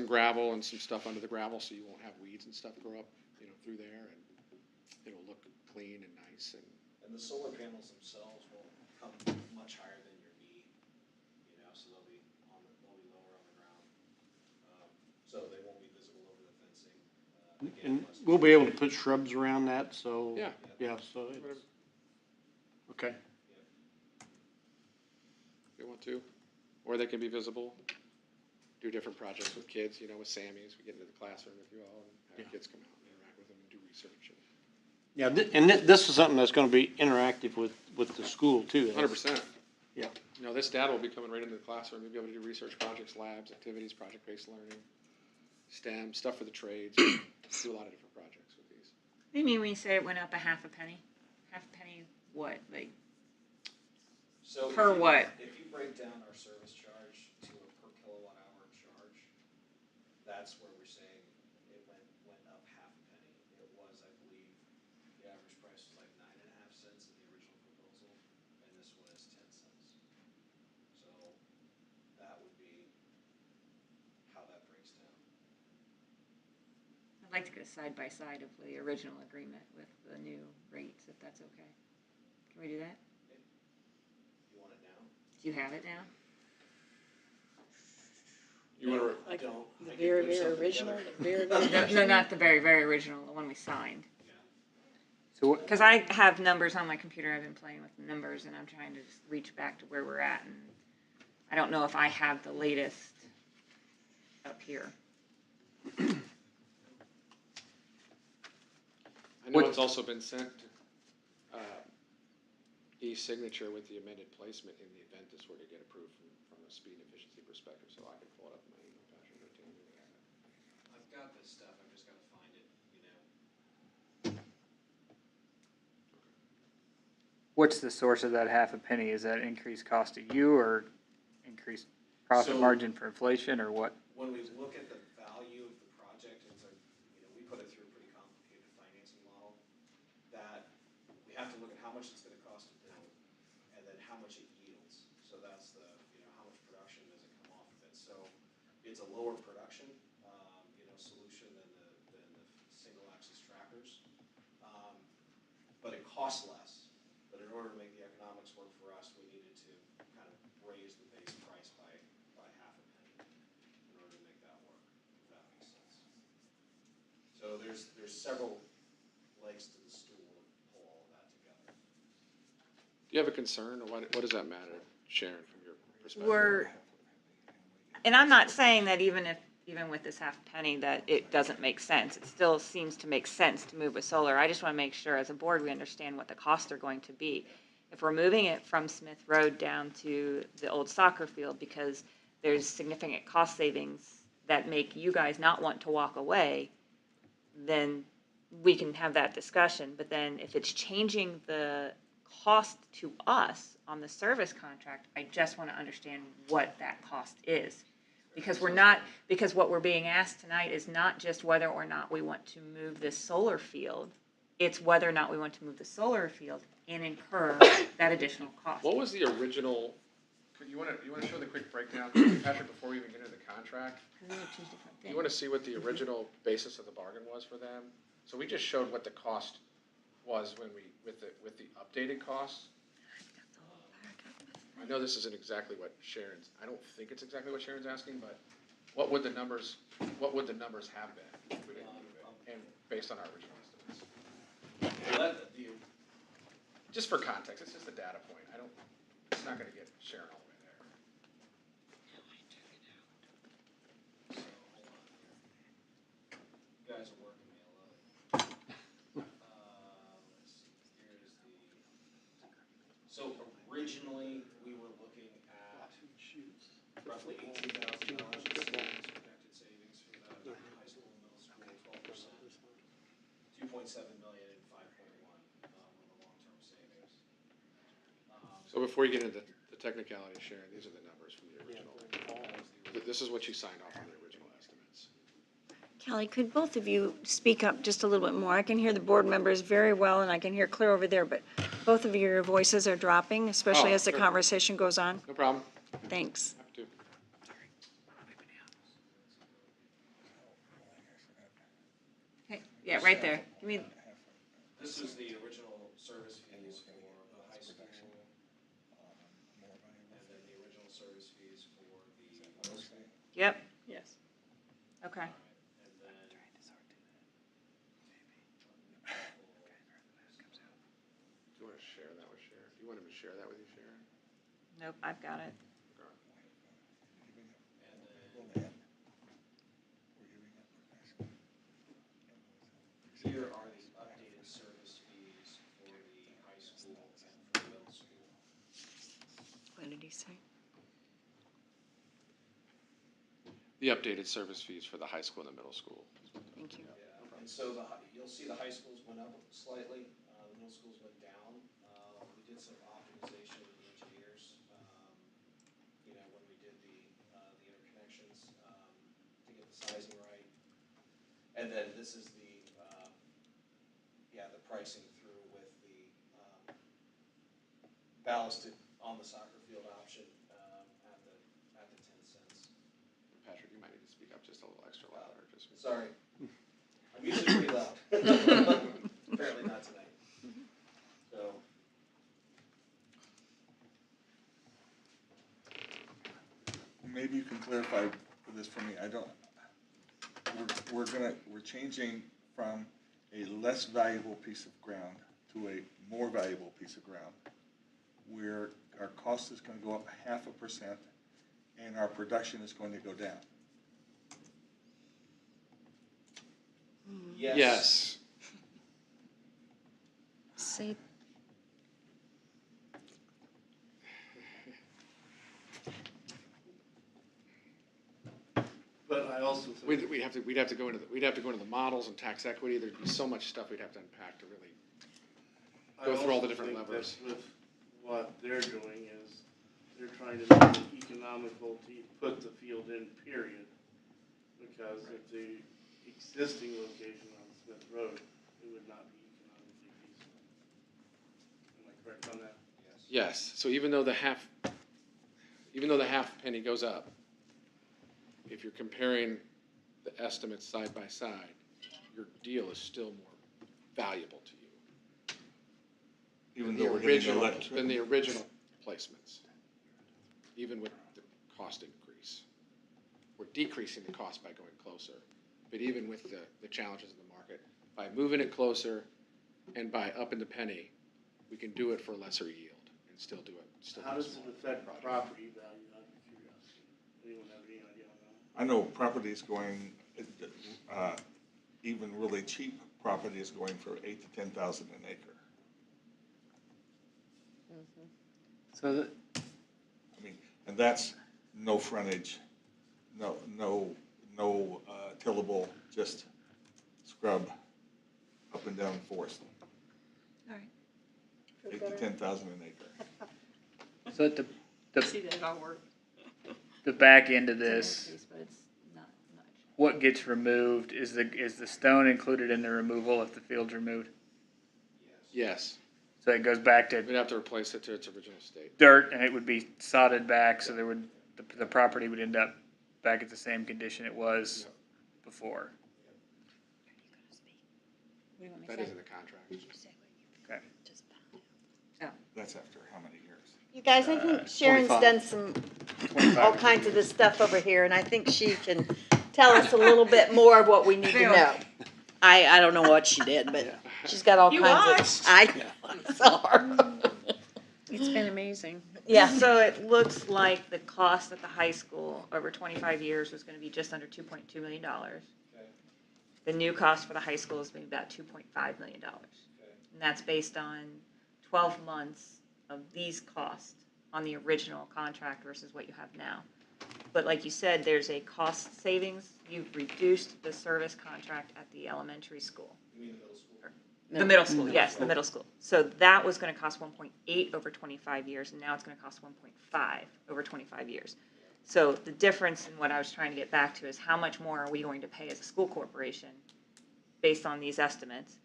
gravel and some stuff under the gravel, so you won't have weeds and stuff grow up, through there, and it'll look clean and nice. And the solar panels themselves will come much higher than your knee, so they'll be lower on the ground. So they won't be visible over the fencing. And we'll be able to put shrubs around that, so. Yeah. Yeah, so it's, okay. If they want to, or they can be visible. Do different projects with kids, with Sammy's. We get into the classroom with you all and have kids come out and interact with them and do research. Yeah, this is something that's gonna be interactive with the school too. 100%. Yeah. You know, this data will be coming right into the classroom. You'll be able to do research projects, labs, activities, project-based learning, STEM, stuff for the trades. Do a lot of different projects with these. What do you mean when you say it went up a half a penny? Half a penny what? Like, So per what? If you break down our service charge to a per kilowatt hour charge, that's where we're saying it went up half a penny. It was, I believe, the average price was like 9.5 cents in the original proposal, and this one is 10 cents. So that would be how that breaks down. I'd like to get a side by side of the original agreement with the new rates, if that's okay. Can we do that? You want it now? Do you have it now? You want to, Like Don't. the I can very, put very something original, together. the very, No, very. no, not the very, very original, the one we signed. So what, Because I have numbers on my computer, I've been playing with the numbers, and I'm trying to just reach back to where we're at, and I don't know if I have the latest up here. I know it's also been sent e-signature with the amended placement in the event this were to get approved from a speed and efficiency perspective, so I can pull it up in my email, Patrick, or Tammy. I've got this stuff, I've just gotta find it, you know. what's the source of that half a penny? Is that increased cost to you or increased profit So- margin for inflation or what? When we look at the value of the project, it's like, you know, we put it through a pretty complicated financing model, that we have to look at how much it's gonna cost to build, and then how much it yields. So that's the, you know, how much production does it come off of it? So it's a lower production, you know, solution than the single axis trackers. But it costs less. But in order to make the economics work for us, we needed to kind of raise the base price by half a penny in order to make that work, if that makes sense. So there's several legs to the stool to pull all of that together. Do you have a concern, or what does that matter, Sharon, from your perspective? And I'm not saying that even with this half penny that it doesn't make sense. It still seems to make sense to move with solar. I just want to make sure as a board we understand what the costs are going to be. If we're moving it from Smith Road down to the old soccer field because there's significant cost savings that make you guys not want to walk away, then we can have that discussion. But then if it's changing the cost to us on the service contract, I just want to understand what that cost is. Because what we're being asked tonight is not just whether or not we want to move this solar field, it's whether or not we want to move the solar field and incur that additional cost. What was the original, you want to show the quick breakdown, Patrick, before we even get into the contract? You want to see what the original basis of the bargain was for them? So we just showed what the cost was when with the updated costs. I know this isn't exactly what I don't think it's exactly what Sharon's asking, but what would the numbers have been if we didn't move it, and based on our original estimates? Just for context, it's just a data point. It's not gonna get Sharon all the way there. So, hold on here. You guys are working me, I love it. Let's see, here's so originally, we were looking at roughly $18,000 in savings, projected savings for the high school and middle school, 12%. 2.7 million and 5.1 were the long-term savings. So before you get into the technicality, Sharon, these are the numbers from the original. This is what you signed off on the original estimates. Kelly, could both of you speak up just a little bit more? I can hear the board members very well, and I can hear clear over there, but both of your voices are dropping, especially Oh, as the sure. conversation goes on. No problem. Thanks. Have to. Okay, yeah, right there. Give me, This is the original service fees for the high school, and then the original service fees for the middle school. yep, Yes. okay. And then. Do you want to share that with Sharon? Do you want him to share that with you, Sharon? Nope, I've got it. And then here are the updated service fees The updated service fees for the high school and the middle school. Thank you. Yeah, and so you'll see the high schools went up slightly, the middle schools went down. We did some optimization with the engineers, you know, when we did the interconnections, to get the sizing right. And then this is the, the pricing through with the, ballasted on the soccer field option, at the 10 cents. Patrick, you might need to speak up just a little extra louder. Sorry. I'm usually pretty loud. Apparently not tonight. So. Maybe you can clarify this for me. I don't, we're changing from a less valuable piece of ground to a more valuable piece of ground, where our cost is gonna go up 0.5% and our production is going to go down. Yes. Say, But I also think. We'd have to go into the models and tax equity. There'd be so much stuff we'd have to unpack to really go through all the different levers. With what they're doing is, they're trying to make it economical to put the field in, period. Because at the existing location on Smith Road, it would not be economically feasible. Am I correct on that? Yes. So even though the half penny goes up, if you're comparing the estimates side by side, your deal is still more valuable to you. Even though we're getting electric. Than the original placements, even with the cost increase. We're decreasing the cost by going closer, but even with the challenges in the market, by moving it closer and by upping the penny, we can do it for a lesser yield and still do it. How does it affect property value, out of curiosity? Anyone have any idea on that? I know property is going, even really cheap property is going for $8,000 to $10,000 an acre. So I mean, and that's no frontage, no tillable, just scrub up and down the forest. all right. $8,000 to $10,000 an acre. So See that all work. the back end of It's an this, increase, but it's not much. what gets removed, is the stone included in the removal if the field's removed? Yes. So it goes back to We'd have to replace it to its original state. dirt and it would be sodded back, so the property would end up back at the same condition it was before. What do you want me That to is say? in the contract. Okay. That's after how many years? You guys, I think Sharon's 25. done all kinds of this stuff over here, and I think she can tell us a little bit more of what we need to know. I don't know what she did, but she's got all You kinds of. I know, I saw her. It's been amazing. Yeah. So it looks like the cost at the high school over 25 years was gonna be just under $2.2 million. The new cost for the high school is maybe about $2.5 million. And that's based on 12 months of these costs on the original contract versus what you have now. But like you said, there's a cost savings. You've reduced the service contract at the elementary school. You mean the middle school? The middle school, yes, the middle school. So that was gonna cost 1.8 over 25 years, and now it's gonna cost 1.5 over 25 years. So the difference in what I was trying to get back to is how much more are we going to pay as a school corporation based on these estimates?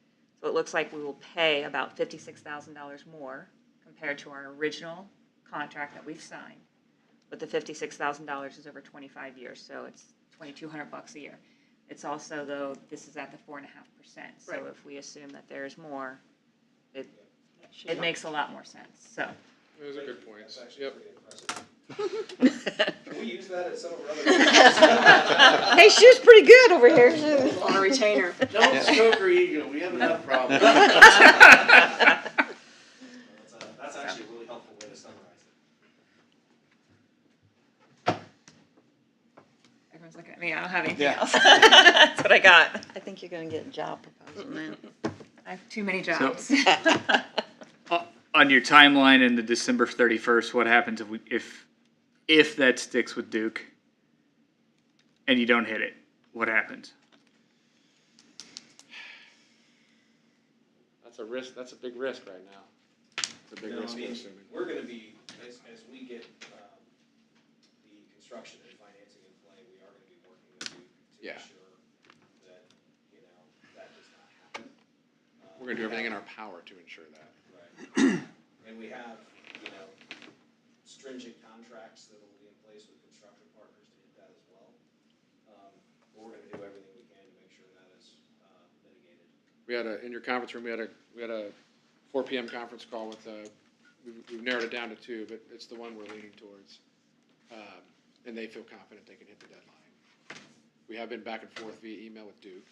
So it looks like we will pay about $56,000 more compared to our original contract that we've signed. But the $56,000 is over 25 years, so it's $2,200 a year. It's also, though, this is at the 4.5%. So Right. if we assume that there's more, it makes a lot more sense, so. Those are good points. That's actually Yep. pretty impressive. Can we use that at some of our other? Hey, she was pretty good over here. On a retainer. Don't stroke her ego, we have enough problems. That's actually a really helpful way to summarize it. Everyone's looking at me, I don't have anything else. That's what I got. I think you're gonna get a job proposal now. I have too many jobs. On your timeline in the December 31st, what happens if that sticks with Duke? and you don't hit it, what happens? That's a risk, that's a big risk right now. It's a big No, I risk, mean, we're assuming. we're gonna be, as we get, the construction and financing in play, we are gonna be working with you to Yeah. ensure that, you know, that does not happen. We're gonna do everything in our power to ensure that. Right. And we have, you know, stringent contracts that will be in place with construction partners to hit that as well. But we're gonna do everything we can to make sure that is, mitigated. We had in your conference room, we had a 4 PM conference call with, we've narrowed it down to 2, but it's the one we're leaning towards. And they feel confident they can hit the deadline. We have been back and forth via email with Duke,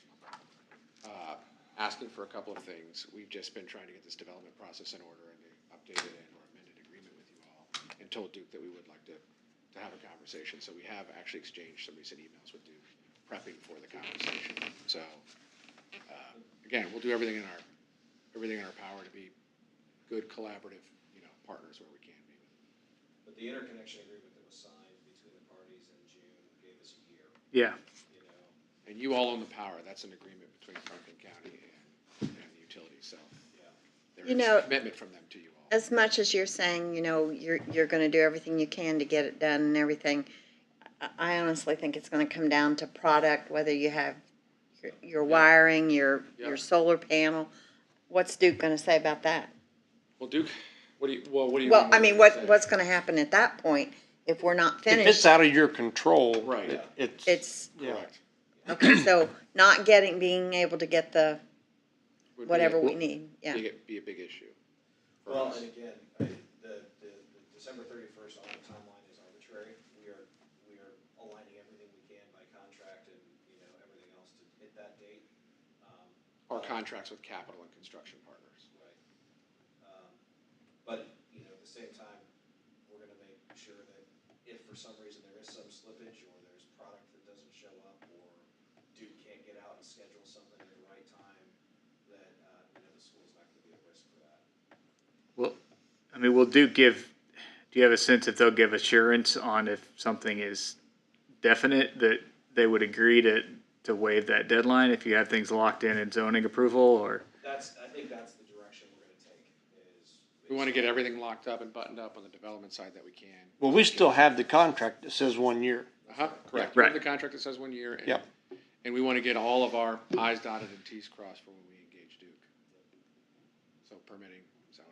asking for a couple of things. We've just been trying to get this development process in order and the updated and or amended agreement with you all, and told Duke that we would like to have a conversation. So we have actually exchanged some recent emails with Duke, prepping for the conversation. So, again, we'll do everything in our power to be good collaborative, partners where we can be with it. But the interconnection agreement that was signed between the parties in June gave us a year, Yeah. you know? And you all own the power. That's an agreement between Franklin County and the utility, so Yeah. there You is know, a commitment from them to you all. As much as you're saying, you're gonna do everything you can to get it done and everything, I honestly think it's gonna come down to product, whether you have your wiring, your Yeah. solar panel. What's Duke gonna say about that? Well, Duke, what do you Well, I mean, what do you say? what's gonna happen at that point if we're not If it's finished? out of your control. Right. It's, yeah. Correct. okay, so not being able to get the, Would be whatever a- we need, yeah. Be a big issue. for Well, us. and again, the December 31st audit timeline is arbitrary. We are aligning everything we can by contract and, everything else to hit that date. Our contracts with capital and construction partners. Right. But, at the same time, we're gonna make sure that if for some reason there is some slippage or there's product that doesn't show up or Duke can't get out and schedule something at the right time, that, the school's not gonna be at risk for that. Well, I mean, do you have a sense if they'll give assurance on if something is definite that they would agree to waive that deadline if you have things locked in zoning approval, or? I think that's the direction we're gonna take, is. We want to get everything locked up and buttoned up on the development side that we can. Well, we still have the contract that says 1 year. Correct. Right. We have the contract that says 1 year. And, Yep. And we want to get all of our i's dotted and t's crossed for when we engage Duke. So permitting, zoning,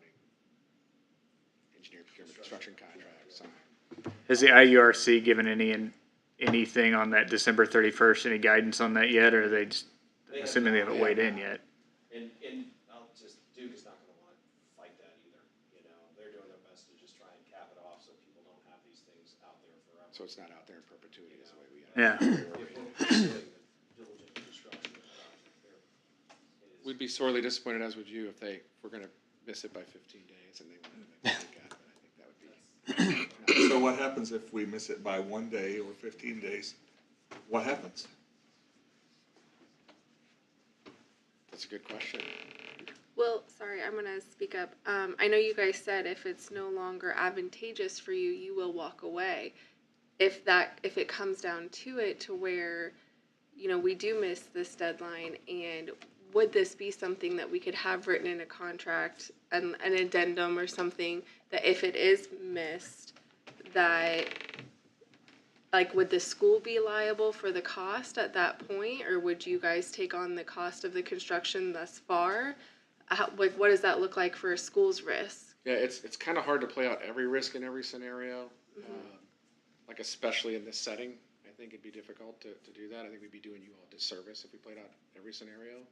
engineering, procurement, construction contracts, sign. Has the IURC given anything on that December 31st, any guidance on that yet, or are they just, assuming they haven't weighed in yet? And Duke is not gonna wanna fight that either, they're doing their best to just try and cap it off so people don't have these things out there forever. So it's not out there in perpetuity is the way we. Yeah. If we're pursuing the diligent construction of the project, We'd be sorely disappointed, as would you, if we're going to miss it by 15 days and they wanted to make it but I think that would be. So what happens if we miss it by 1 day or 15 days? What happens? That's a good question. Well, sorry, I'm gonna speak up. I know you guys said if it's no longer advantageous for you, you will walk away. If it comes down to it to where, we do miss this deadline, and would this be something that we could have written in a contract, an addendum or something, that if it is missed, that, would the school be liable for the cost at that point, or would you guys take on the cost of the construction thus far? What does that look like for a school's risk? Yeah, it's kind of hard to play out every risk in every scenario. Especially in this setting, I think it'd be difficult to do that. I think we'd be doing you all a disservice if we played out every scenario.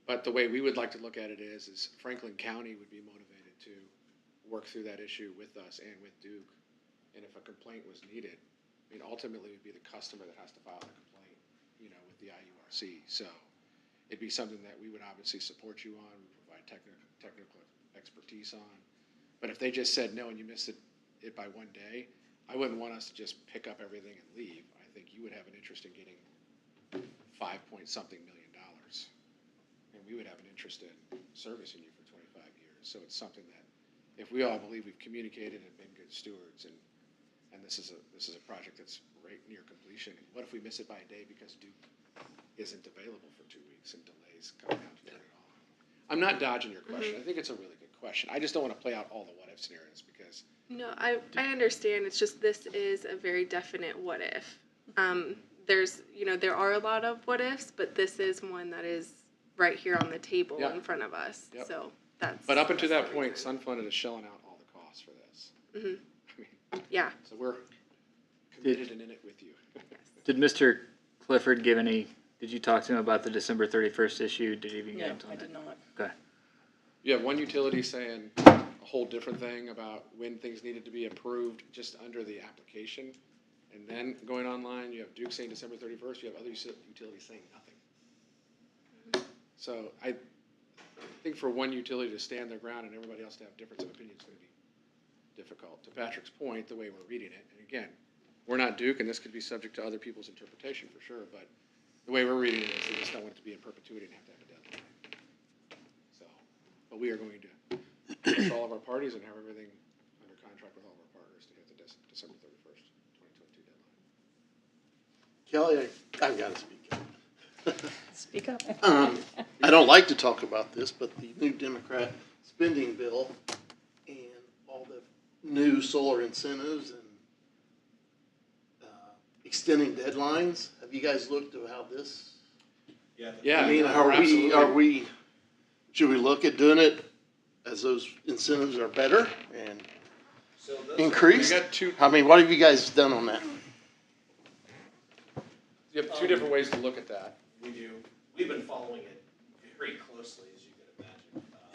But the way we would like to look at it is Franklin County would be motivated to work through that issue with us and with Duke. And if a complaint was needed, ultimately it would be the customer that has to file the complaint, with the IURC. So it'd be something that we would obviously support you on, we provide technical expertise on. But if they just said no and you missed it by 1 day, I wouldn't want us to just pick up everything and leave. I think you would have an interest in getting $5-point-something million. And we would have an interest in servicing you for 25 years. So it's something that if we all believe we've communicated and been good stewards and and this is a project that's right near completion. What if we miss it by a day because Duke isn't available for 2 weeks and delays coming out to turn it on? I'm not dodging your question. I think it's a really good question. I just don't want to play out all the what-if scenarios because No, I understand. It's just this is a very definite what if. There's, there are a lot of what ifs, but this is one that is right here on the table Yep. in front of us. Yep. So that's. But up until that point, Sunfunded is shelling out all the costs for this. Hmm. I mean, Yeah. so we're committed and in it with you. Did Mr. Clifford did you talk to him about the December 31st issue? Did he even get No, into I it? did not. Okay. You have one utility saying a whole different thing about when things needed to be approved just under the application. And then going online, you have Duke saying December 31st, you have other utilities saying nothing. So I think for one utility to stand their ground and everybody else to have difference of opinion is going to be difficult. To Patrick's point, the way we're reading it, and again, we're not Duke, and this could be subject to other people's interpretation for sure, but the way we're reading it is they just don't want it to be in perpetuity and have to have a deadline. So, but we are going to push all of our parties and have everything under contract with all of our partners to hit the December 31st, 2022 deadline. Kelly, I've got to speak up. Speak up. I don't like to talk about this, but the new Democrat spending bill and all the new solar incentives and extending deadlines, have you guys looked at how this? Yeah. I mean, should we look at doing it as those incentives are better and So those increased? You got two. I mean, what have you guys done on that? You have two different ways to look at that. We do. We've been following it very closely, as you can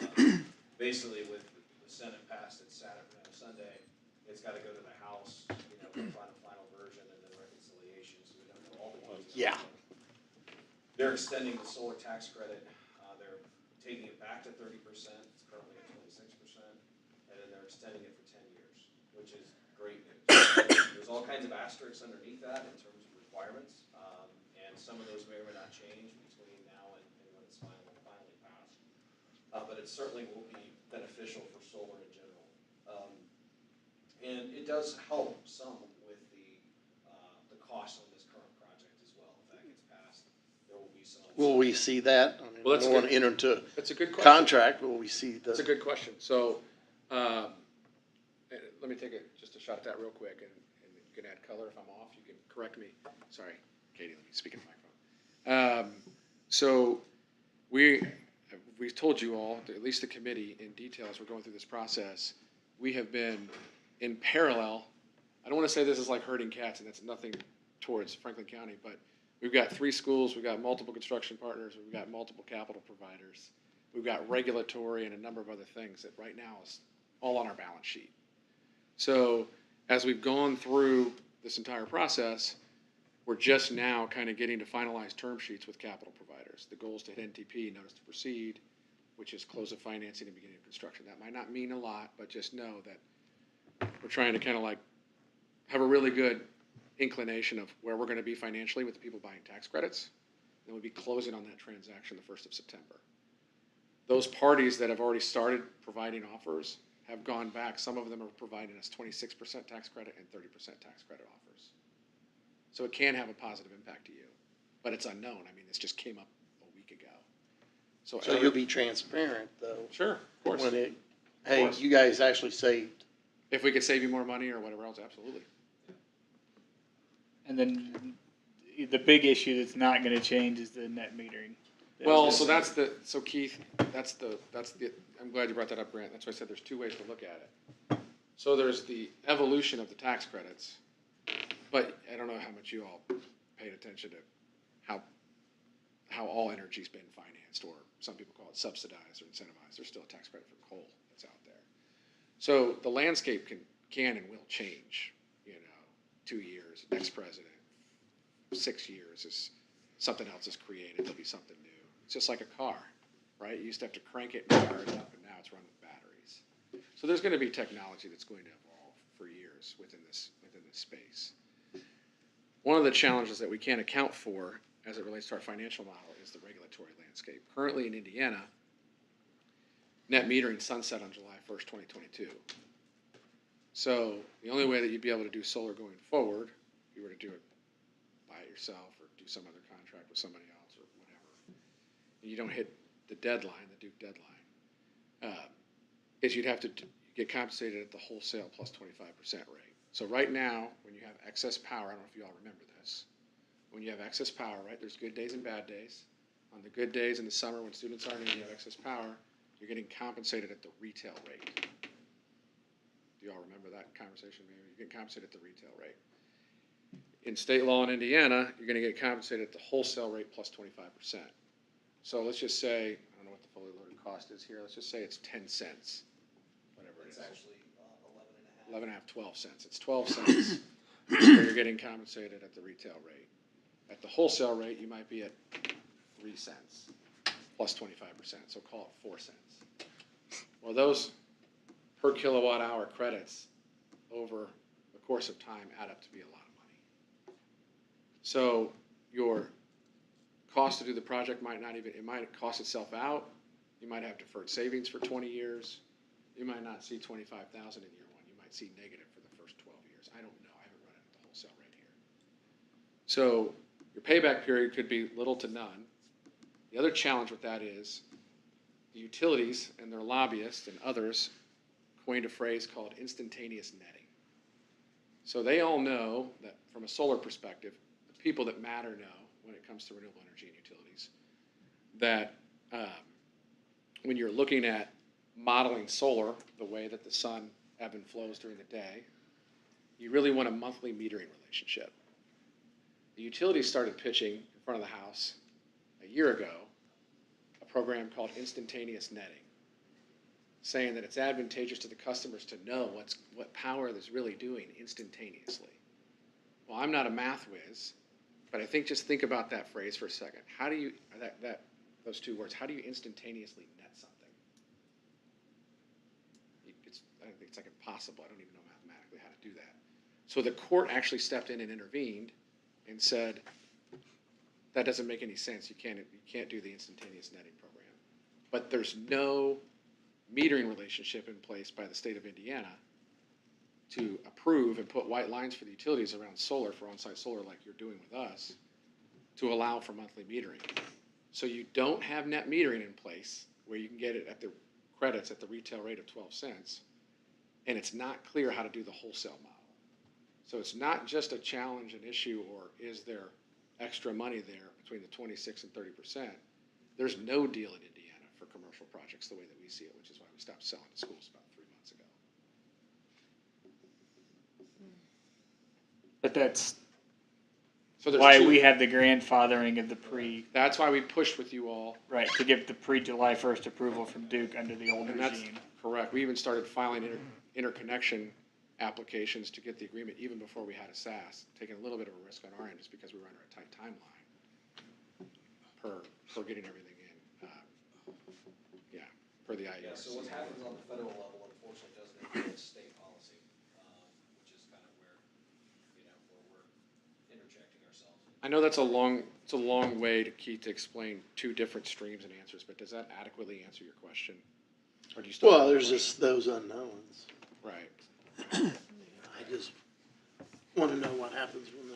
imagine. Basically, with the Senate passed it Sunday, it's got to go to the House, for the final version, and then reconciliation. So we don't know all the details. Yeah. They're extending the solar tax credit. They're taking it back to 30%. It's currently at 26%, and then they're extending it for 10 years, which is great news. There's all kinds of asterisks underneath that in terms of requirements. And some of those may or may not change between now and when it's finally passed. But it certainly will be beneficial for solar in general. And it does help some with the cost on this current project as well. If that gets passed, there will be some. Will we see that? I mean, Well, that's we don't want good. to enter into That's a good a question. contract, will we see That's a the? good question. So, let me take just a shot at that real quick, and you can add color if I'm off. You can correct me. Sorry, Katie, let me speak in the microphone. So we've told you all, at least the committee in detail as we're going through this process, we have been in parallel. I don't want to say this is like herding cats, and that's nothing towards Franklin County, but we've got 3 schools, we've got multiple construction partners, we've got multiple capital providers, we've got regulatory and a number of other things that right now is all on our balance sheet. So as we've gone through this entire process, we're just now kind of getting to finalize term sheets with capital providers. The goal is to hit NTP, notice to proceed, which is close of financing and beginning of construction. That might not mean a lot, but just know that we're trying to kind of like have a really good inclination of where we're going to be financially with the people buying tax credits. And we'll be closing on that transaction the 1st of September. Those parties that have already started providing offers have gone back. Some of them are providing us 26% tax credit and 30% tax credit offers. So it can have a positive impact to you, but it's unknown. I mean, this just came up a week ago. So you'll be transparent though? Sure, of course. When hey, you guys actually saved. If we could save you more money or whatever else, absolutely. And then the big issue that's not going to change is the net metering. Well, so Keith, I'm glad you brought that up, Grant. That's why I said there's 2 ways to look at it. So there's the evolution of the tax credits, but I don't know how much you all paid attention to how all energy's been financed, or some people call it subsidized or incentivized. There's still a tax credit for coal that's out there. So the landscape can and will change, 2 years, next president, 6 years is something else is created, there'll be something new. It's just like a car, right? You used to have to crank it and fire it up, and now it's run with batteries. So there's going to be technology that's going to evolve for years within this space. One of the challenges that we can't account for as it relates to our financial model is the regulatory landscape. Currently in Indiana, net metering sunset on July 1st, 2022. So the only way that you'd be able to do solar going forward, if you were to do it by yourself or do some other contract with somebody else or whatever, and you don't hit the deadline, the Duke deadline, is you'd have to get compensated at the wholesale plus 25% rate. So right now, when you have excess power, I don't know if you all remember this, when you have excess power, right, there's good days and bad days. On the good days in the summer when students aren't in, you have excess power, you're getting compensated at the retail rate. Do you all remember that conversation? Maybe you get compensated at the retail rate. In state law in Indiana, you're going to get compensated at the wholesale rate plus 25%. So let's just say, I don't know what the fully loaded cost is here. Let's just say it's 10 cents, whatever it is. It's actually 11 and a half. 12 cents. It's 12 cents where you're getting compensated at the retail rate. At the wholesale rate, you might be at 3 cents plus 25%, so call it 4 cents. Well, those per kilowatt hour credits over the course of time add up to be a lot of money. So your cost to do the project might not even, it might cost itself out. You might have deferred savings for 20 years. You might not see 25,000 in year one. You might see negative for the first 12 years. I don't know. I haven't run it at the wholesale rate here. So your payback period could be little to none. The other challenge with that is the utilities and their lobbyists and others coined a phrase called instantaneous netting. So they all know that from a solar perspective, the people that matter know when it comes to renewable energy and utilities, that when you're looking at modeling solar the way that the sun ebb and flows during the day, you really want a monthly metering relationship. The utilities started pitching in front of the house a year ago a program called instantaneous netting, saying that it's advantageous to the customers to know what power is really doing instantaneously. Well, I'm not a math whiz, but I think just think about that phrase for a second. How do you, those two words, how do you instantaneously net something? I think it's like impossible. I don't even know mathematically how to do that. So the court actually stepped in and intervened and said, that doesn't make any sense. You can't do the instantaneous netting program. But there's no metering relationship in place by the state of Indiana to approve and put white lines for the utilities around solar, for on-site solar like you're doing with us, to allow for monthly metering. So you don't have net metering in place where you can get it at the credits at the retail rate of 12 cents, and it's not clear how to do the wholesale model. So it's not just a challenge, an issue, or is there extra money there between the 26 and 30%. There's no deal in Indiana for commercial projects the way that we see it, which is why we stopped selling to schools about 3 months ago. But that's So there's why two. we had the grandfathering of the That's why we pushed with you all. right, to get the pre-July 1st approval from Duke under the old And that's regime. correct. We even started filing interconnection applications to get the agreement even before we had a SAS, taking a little bit of a risk on our end just because we were under a tight timeline for getting everything in. Per the IERC. Yeah, so what happens on the federal level unfortunately doesn't influence state policy, which is kind of where we're interjecting ourselves. I know it's a long way to Keith to explain two different streams and answers, but does that adequately answer your question? Or do you still Well, have there's more? just those unknowns. Right. I just want to know what happens when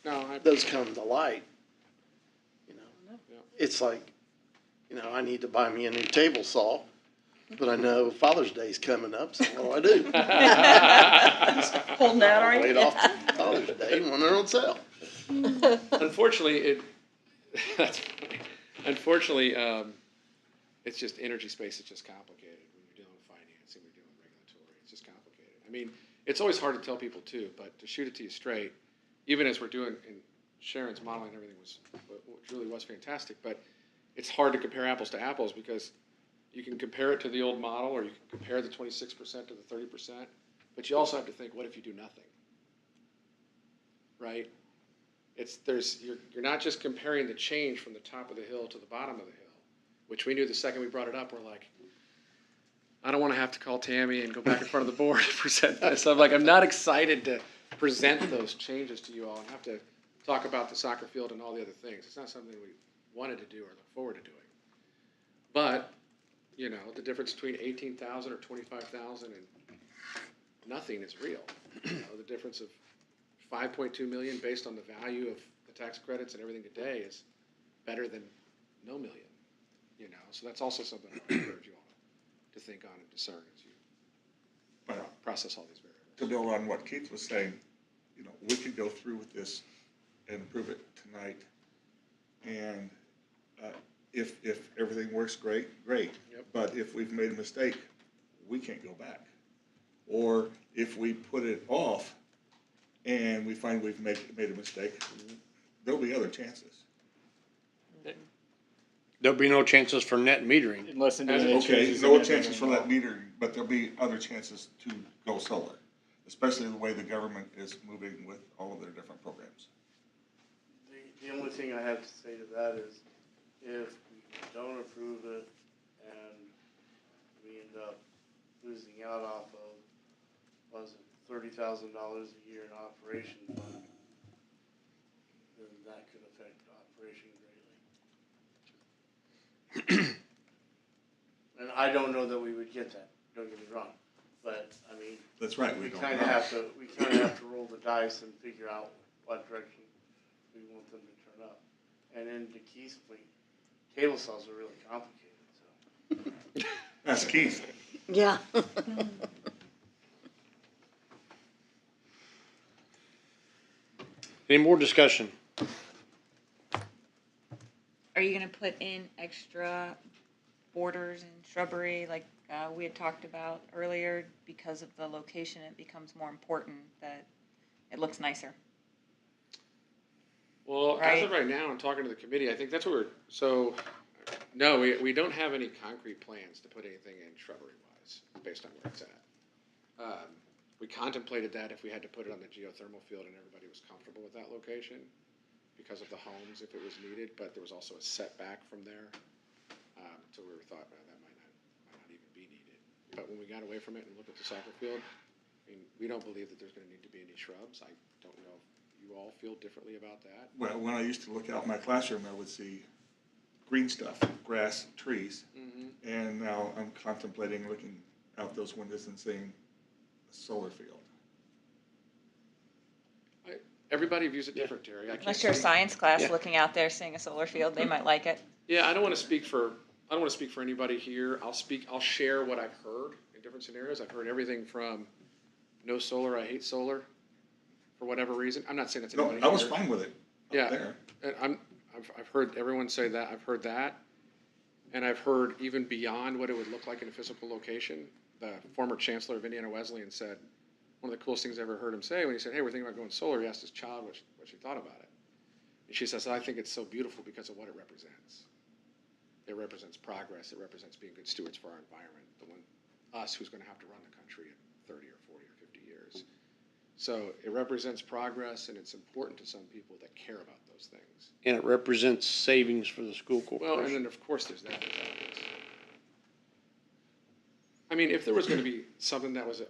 No, those come to light. Yeah. It's like, I need to buy me a new table saw, but I know Father's Day's coming up, so what do I do? Holding out, are Wait you? off Father's Day when they're on sale. Unfortunately, that's funny. Unfortunately, it's just energy space is just complicated when you're dealing with financing, you're dealing with regulatory. It's just complicated. I mean, it's always hard to tell people too, but to shoot it to you straight, even as we're doing, and Sharon's modeling and everything which really was fantastic, but it's hard to compare apples to apples because you can compare it to the old model or you can compare the 26% to the 30%, but you also have to think, what if you do nothing? Right? You're not just comparing the change from the top of the hill to the bottom of the hill, which we knew the second we brought it up, we're like, I don't want to have to call Tammy and go back in front of the board and present this. I'm not excited to present those changes to you all and have to talk about the soccer field and all the other things. It's not something we wanted to do or look forward to doing. But, the difference between 18,000 or 25,000 and nothing is real. You know, the difference of 5.2 million based on the value of the tax credits and everything today is better than no million. You know, so that's also something I encourage you all to think on and discern as you But process all these variables. to build on what Keith was saying, you know, we could go through with this and approve it tonight. And if everything works great. Yep. But if we've made a mistake, we can't go back. Or if we put it off and we find we've made a mistake, there'll be other chances. There'll be no chances for net metering. Unless it Okay, no chances for that metering, but there'll be other chances to go solar, especially the way the government is moving with all of their different programs. The only thing I have to say to that is, if we don't approve it and we end up losing out off of, was it $30,000 a year in operation fund, then that could affect operation greatly. And I don't know that we would get that, don't get me wrong, but, I mean, That's right, we we don't kinda know. have to roll the dice and figure out what direction we want them to turn up. And then to Keith's point, table saws are really complicated, so. That's Keith. Yeah. Any more discussion? Are you gonna put in extra borders and shrubbery like we had talked about earlier? Because of the location, it becomes more important that it looks nicer. Well, as Right. of right now, I'm talking to the committee, I think that's what no, we don't have any concrete plans to put anything in shrubbery-wise, based on where it's at. We contemplated that if we had to put it on the geothermal field and everybody was comfortable with that location because of the homes, if it was needed, but there was also a setback from there. So we thought, well, that might not even be needed. But when we got away from it and looked at the soccer field, I mean, we don't believe that there's gonna need to be any shrubs. I don't know if you all feel differently about that. Well, when I used to look out my classroom, I would see green stuff, grass, trees. And now I'm contemplating looking out those windows and seeing a solar field. Everybody views it different, Terry. I can't Unless you're a speak- science class Yeah. looking out there seeing a solar field, they might like it. Yeah, I don't want to speak for anybody here. I'll share what I've heard in different scenarios. I've heard everything from no solar, I hate solar, for whatever reason. I'm not saying that's No, anybody I was here. fine with it Yeah. up there. And I've heard everyone say that. I've heard that. And I've heard even beyond what it would look like in a physical location. The former chancellor of Indiana Wesleyan said, one of the coolest things I ever heard him say when he said, hey, we're thinking about going solar, he asked his child what she thought about it. And she says, I think it's so beautiful because of what it represents. It represents progress. It represents being good stewards for our environment, us who's going to have to run the country in 30 or 40 or 50 years. So it represents progress, and it's important to some people that care about those things. And it represents savings for the school Well, and corporation. then of course there's that. I mean, if there was going to be something that was,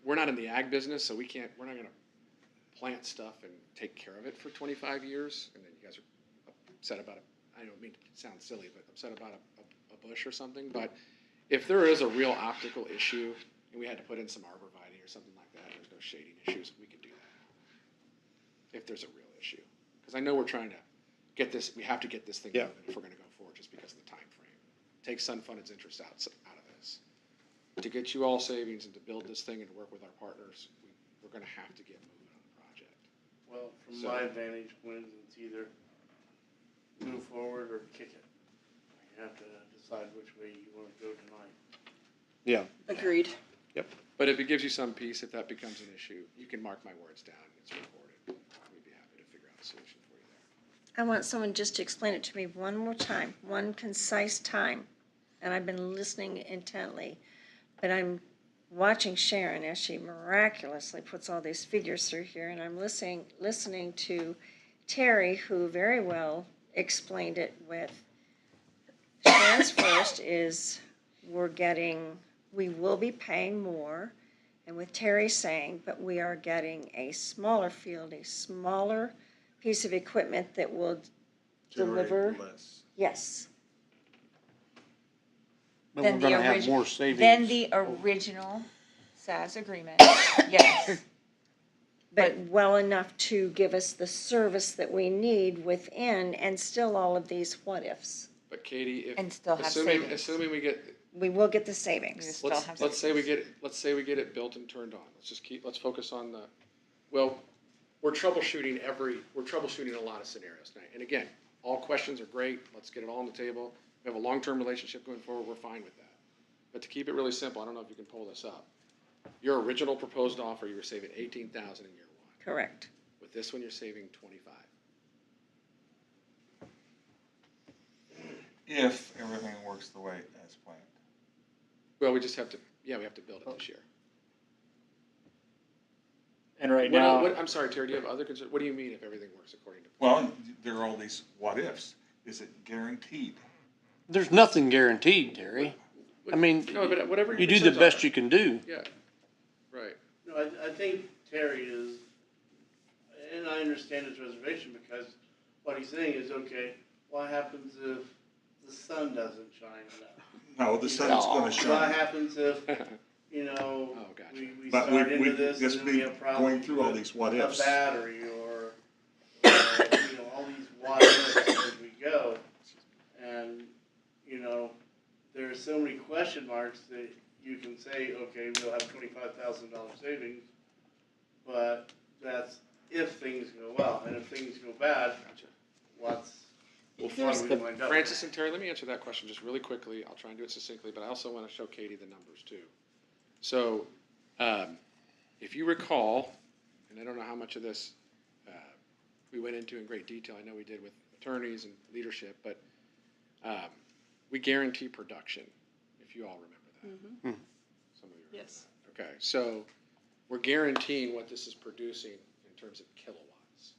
we're not in the ag business, so we're not going to plant stuff and take care of it for 25 years, and then you guys are upset about it. I don't mean to sound silly, but upset about a bush or something. But if there is a real optical issue, and we had to put in some arborvitae or something like that, there's no shading issues, we could do that. If there's a real issue, because I know we're trying to get this, we have to get this thing Yeah. moving if we're going to go forward, just because of the time frame. Take Sun Funded's interest out of this. To get you all savings and to build this thing and to work with our partners, we're going to have to get moving on the project. Well, from So- my vantage point, it's either move forward or kick it. You have to decide which way you want to go tonight. Yeah. Agreed. But if it gives you some peace, if that becomes an issue, you can mark my words down. It's recorded. We'd be happy to figure out a solution for you there. I want someone just to explain it to me one more time, one concise time. And I've been listening intently, but I'm watching Sharon as she miraculously puts all these figures through here, and I'm listening to Terry, who very well explained it with Sharon's first is we will be paying more, and with Terry saying, but we are getting a smaller field, a smaller piece of equipment that will Generate deliver. less. Yes. But we're Than gonna the have origi- more savings. Than the original SAS agreement, yes. but well enough to give us the service that we need within, and still all of these what-ifs. But Katie, if, And still have assuming, savings. assuming we get, We will get the We savings. still let's, have let's say we savings. let's say we get it built and turned on. Let's focus on well, we're troubleshooting a lot of scenarios tonight. And again, all questions are great. Let's get it all on the table. We have a long-term relationship going forward. We're fine with that. But to keep it really simple, I don't know if you can pull this up. Your original proposed offer, you were saving $18,000 in year one. Correct. With this one, you're saving 25. If everything works the way as planned. Well, we just have to, we have to build it this year. And right now, I'm sorry, Terry, do you have other concerns? What do you mean if everything works according to? Well, there are all these what-ifs. Is it guaranteed? There's nothing guaranteed, Terry. I mean, No, but whatever your you do the concerns best are. you can do. Yeah, right. No, I think Terry is, and I understand his reservation because what he's saying is, okay, what happens if the sun doesn't shine enough? No, the sun's gonna What shine. happens if, you know, Oh, gotcha. we But start we into this and just then we be have problems going through all with these what a ifs. battery or, you know, all these what ifs as we go. And, you know, there are so many question marks that you can say, okay, we'll have $25,000 savings, but that's if things go well. And if things go bad, what's Well, fun we wind up with? Francis and Terry, let me answer that question just really quickly. I'll try and do it succinctly, but I also want to show Katie the numbers too. So, if you recall, and I don't know how much of this we went into in great detail. I know we did with attorneys and leadership, but we guarantee production, if you all remember that. Some of you Yes. remember. Okay, so we're guaranteeing what this is producing in terms of kilowatts.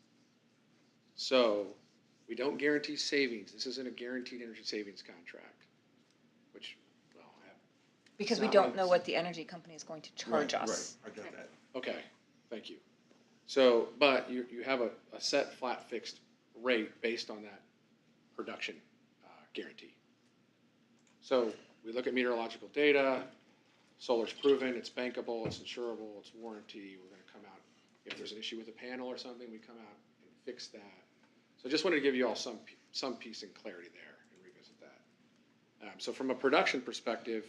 So we don't guarantee savings. This isn't a guaranteed energy savings contract, which, well, I have. Because we Not don't like know this. what the energy company is going to charge us. Right, I got that. Okay, thank you. So, but you have a set, flat, fixed rate based on that production guarantee. So we look at meteorological data, solar's proven, it's bankable, it's insurable, it's warranty, we're gonna come out, if there's an issue with a panel or something, we come out and fix that. So I just wanted to give you all some piece and clarity there and revisit that. So from a production perspective,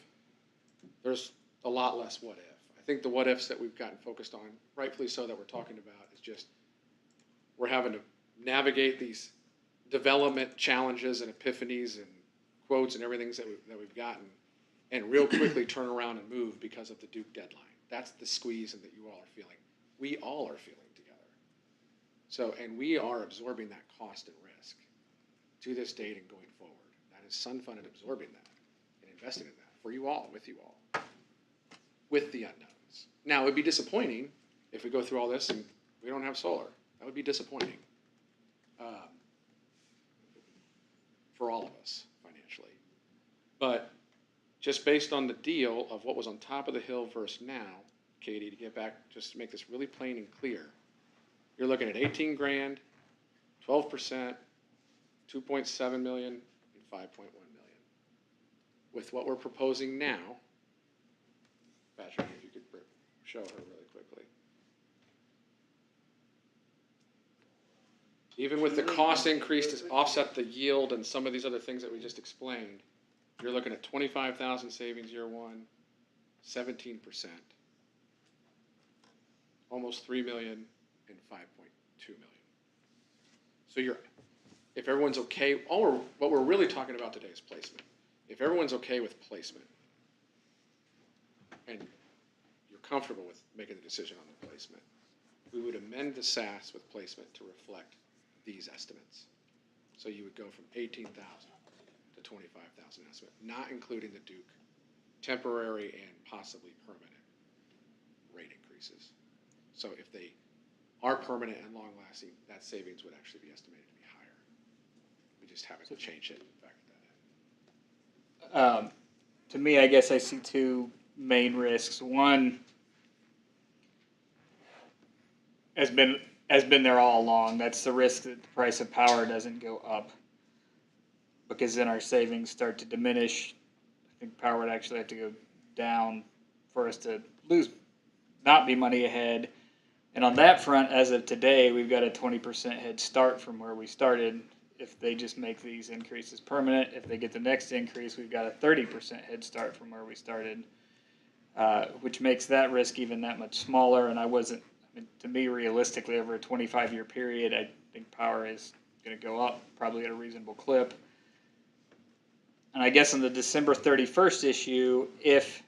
there's a lot less what if. I think the what ifs that we've gotten focused on, rightfully so, that we're talking about is just, we're having to navigate these development challenges and epiphanies and quotes and everything that we've gotten, and real quickly turn around and move because of the Duke deadline. That's the squeeze that you all are feeling. We all are feeling together. So, and we are absorbing that cost and risk to this date and going forward. That is Sun-funded absorbing that and investing in that for you all, with you all, with the unknowns. Now, it would be disappointing if we go through all this and we don't have solar. That would be disappointing for all of us financially. But just based on the deal of what was on top of the hill versus now, Katie, to get back, just to make this really plain and clear, you're looking at 18 grand, 12%, 2.7 million, and 5.1 million. With what we're proposing now, Patrick, if you could show her really quickly. Even with the cost increase to offset the yield and some of these other things that we just explained, you're looking at 25,000 savings year one, 17%, almost 3 million and 5.2 million. So if everyone's okay, what we're really talking about today is placement. If everyone's okay with placement, and you're comfortable with making the decision on the placement, we would amend the SAS with placement to reflect these estimates. So you would go from 18,000 to 25,000 estimate, not including the Duke temporary and possibly permanent rate increases. So if they are permanent and long lasting, that savings would actually be estimated to be higher. We just haven't changed it and factored that in. to me, I guess I see two main risks. One has been there all along. That's the risk that the price of power doesn't go up, because then our savings start to diminish. I think power would actually have to go down for us to lose not be money ahead. And on that front, as of today, we've got a 20% head start from where we started. If they just make these increases permanent, if they get the next increase, we've got a 30% head start from where we started, which makes that risk even that much smaller. And to me, realistically, over a 25-year period, I think power is going to go up probably at a reasonable clip. And I guess on the December 31st issue, if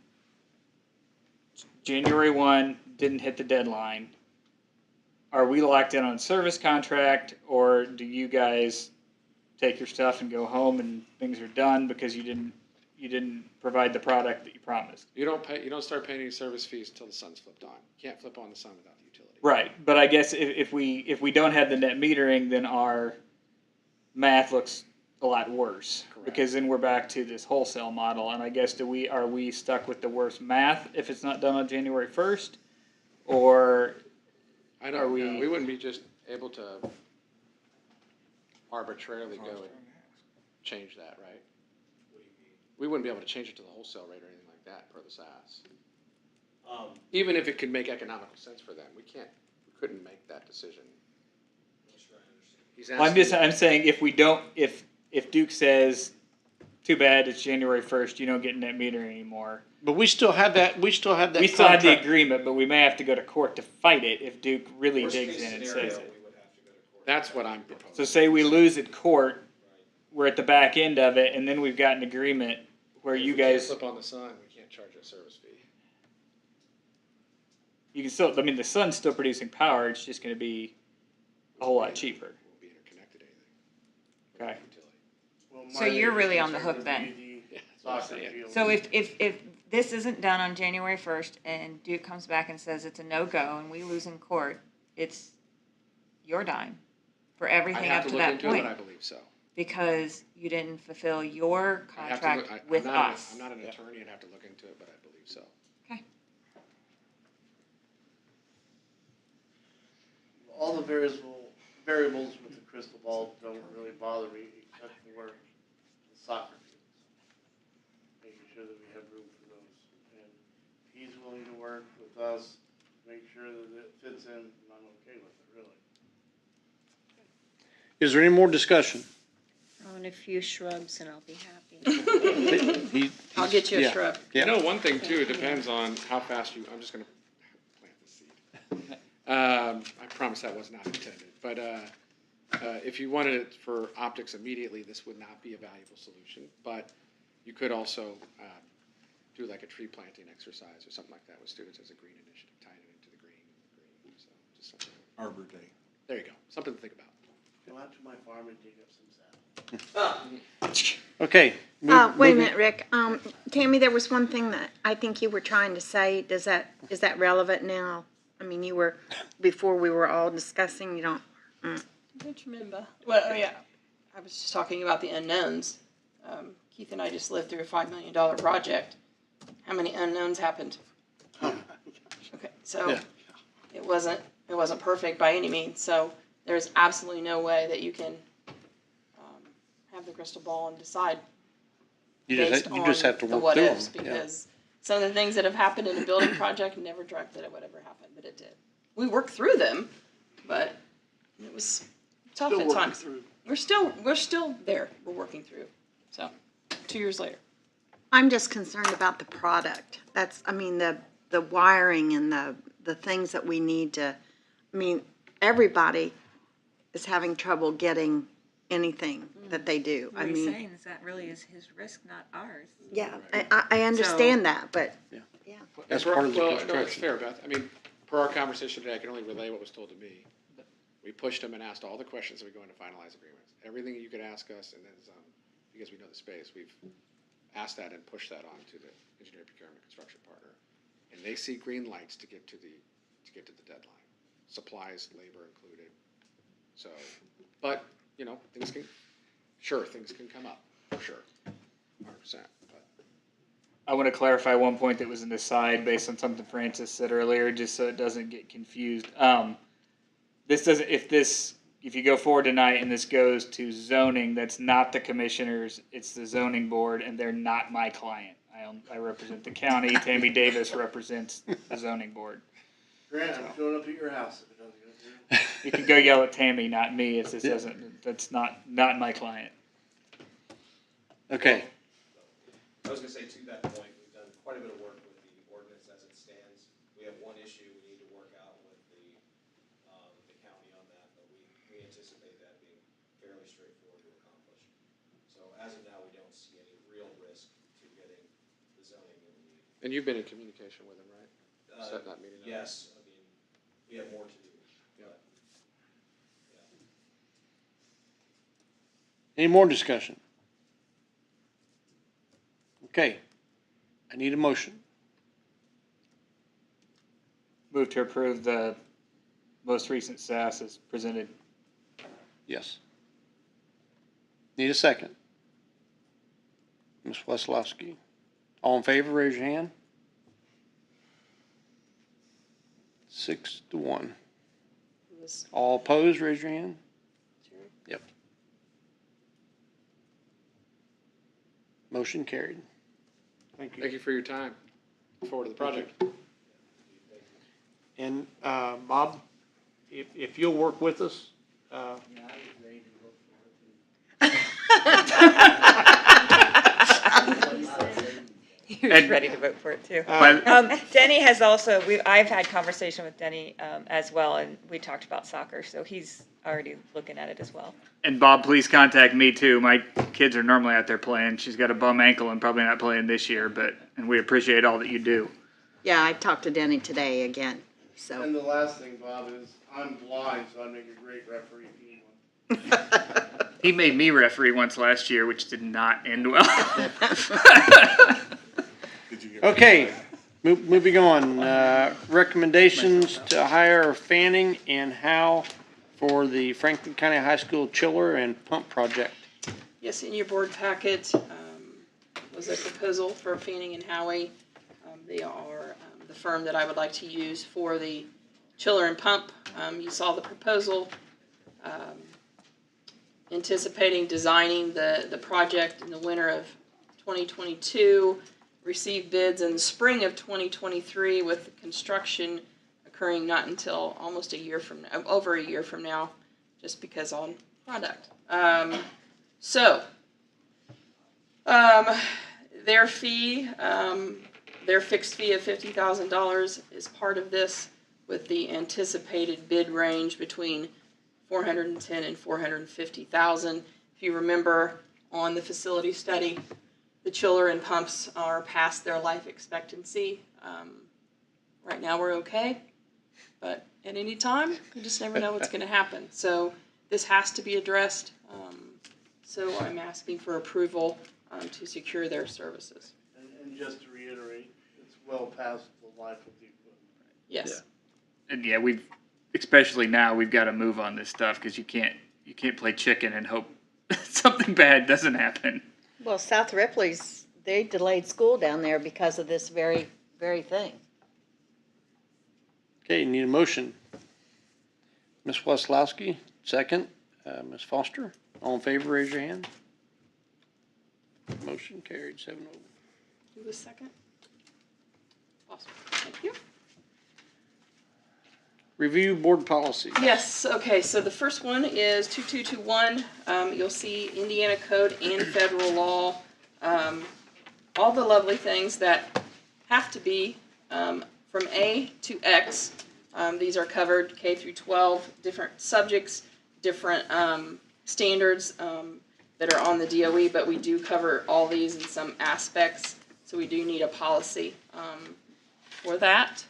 January 1 didn't hit the deadline, are we locked in on a service contract, or do you guys take your stuff and go home and things are done because you didn't provide the product that you promised? You don't start paying any service fees until the sun's flipped on. You can't flip on the sun without the utility. Right, but I guess if we don't have the net metering, then our math looks a lot worse. Correct. Because then we're back to this wholesale model, and I guess are we stuck with the worst math if it's not done on January 1st, or I don't know. We wouldn't be just able to arbitrarily go and change that, right? We wouldn't be able to change it to the wholesale rate or anything like that per the SAS. Even if it could make economical sense for them, we couldn't make that decision. He's Well, asking, I'm saying if Duke says, too bad, it's January 1st, you don't get net metering anymore. But we still have that. We still have that. We still have the contract. agreement, but we may have to go to court to fight it if Duke really digs in and says it. that's what I'm proposing. So say we lose at court, we're at the back end of it, and then we've got an agreement where If you we can't guys, flip on the sun, we can't charge a service fee. you can still, the sun's still producing power, it's just gonna be a whole lot cheaper. Won't be interconnected anything. Okay. Well, So my you're major really on the concern hook would then? be the Yeah, that's what I'm soccer saying. field. So if this isn't done on January 1st and Duke comes back and says it's a no-go and we lose in court, it's your dime for I'd everything have up to to look that into it, point. but I believe so. Because you didn't fulfill your I have to contract look- with I'm not us. I'm not an attorney, I'd have to look into it, but I believe so. All the variables with the crystal ball don't really bother me, except for the soccer fields. Making sure that we have room for those. And he's willing to work with us, make sure that it fits in, and I'm okay with it, really. Is there any more discussion? Oh, and a few shrubs and I'll be happy. I'll get you a yeah. shrub. Yeah. You know, one thing too, it depends on how fast I'm just gonna plant the seed. I promise that was not intended, but, if you wanted it for optics immediately, this would not be a valuable solution, but you could also, do like a tree planting exercise or something like that with students as a green initiative, tying it into the green, so just something. Arbor Day. There you go, something to think about. Go out to my farm and dig up some sap. Okay. Wait a moving- minute, Rick. Tammy, there was one thing that I think you were trying to say. Is that relevant now? I mean, before we were all discussing, you don't. Don't remember. Well, oh yeah, I was just talking about the unknowns. Keith and I just lived through a $5 million project. How many unknowns happened? Okay, so Yeah. it wasn't perfect by any means. So there's absolutely no way that you can have the crystal ball and decide You based just on have to the work what through ifs, them. Yeah. because some of the things that have happened in a building project never dreamt that it would ever happen, but it did. We worked through them, but it was tough Still at working times. through. We're still there. We're working through. So 2 years later. I'm just concerned about the product. The wiring and the things that we need to. I mean, everybody is having trouble getting anything that they do. What he's saying is that really is his risk, not ours. Yeah, I understand that, but That's part of the Well, no, it's construction. fair, Beth. I mean, per our conversation today, I can only relay what was told to me. We pushed them and asked all the questions that we go into finalize agreements. Everything you could ask us, and then some, because we know the space, we've asked that and pushed that on to the engineering procurement construction partner. And they see green lights to get to the deadline. Supplies, labor included. So, but, you know, things can come up, for sure, 100%. But I want to clarify one point that was an aside based on something Francis said earlier, just so it doesn't get confused. If you go forward tonight and this goes to zoning, that's not the commissioners, it's the zoning board, and they're not my client. I represent the county. Tammy Davis represents the zoning board. Grant, I'm showing up at your house if it doesn't go through. You can go yell at Tammy, not me, if this doesn't, that's not my client. Okay, I was gonna say, to that point, we've done quite a bit of work with the ordinance as it stands. We have one issue we need to work out with the county on that, but we anticipate that being fairly straightforward to accomplish. So as of now, we don't see any real risk to getting the zoning that we need. And you've been in communication with him, right? Set that meeting up. Yes, I mean, we have more to do, but, yeah. any more discussion? Okay, I need a motion. Move to approve the most recent SAS as presented. Yes. Need a second. Ms. Wessolowski. All in favor, raise your hand. 6-1. All opposed, raise your hand. Yep. Motion carried. Thank you. Thank you for your time. Look forward to the project. And, Bob, if you'll work with us, Yeah, I was ready to vote for it too. He was ready to vote for it too. Denny has also, I've had conversation with Denny as well, and we talked about soccer, so he's already looking at it as well. And Bob, please contact me too. My kids are normally out there playing. She's got a bum ankle and probably not playing this year, and we appreciate all that you do. Yeah, I talked to Denny today again, so. And the last thing, Bob, is I'm blind, so I'd make a great referee if you need one. He made me referee once last year, which did not end well. okay, moving on. Recommendations to hire Fanning and Howe for the Franklin County High School chiller and pump project. Yes, in your board packet was a proposal for Fanning and Howie. They are the firm that I would like to use for the chiller and pump. You saw the proposal. Anticipating designing the project in the winter of 2022, received bids in the spring of 2023, with the construction occurring not until almost over a year from now, just because on product. Their fee, their fixed fee of $50,000 is part of this, with the anticipated bid range between $410,000 and $450,000. If you remember on the facility study, the chiller and pumps are past their life expectancy. Right now we're okay, but at any time, you just never know what's going to happen. So this has to be addressed. So I'm asking for approval to secure their services. And just to reiterate, it's well past the life of the equipment. Yes. And yeah, especially now, we've got to move on this stuff because you can't play chicken and hope something bad doesn't happen. Well, South Ripley's, they delayed school down there because of this very thing. Okay, need a motion. Ms. Wessolowski, second. Ms. Foster, all in favor, raise your hand. Motion carried 7-0. Who was second? Awesome. Thank you. Review board policy. Yes, okay, so the first one is 2221. You'll see Indiana code and federal law. All the lovely things that have to be from A to X. These are covered K through 12, different subjects, different standards that are on the DOE, but we do cover all these in some aspects, so we do need a policy for that.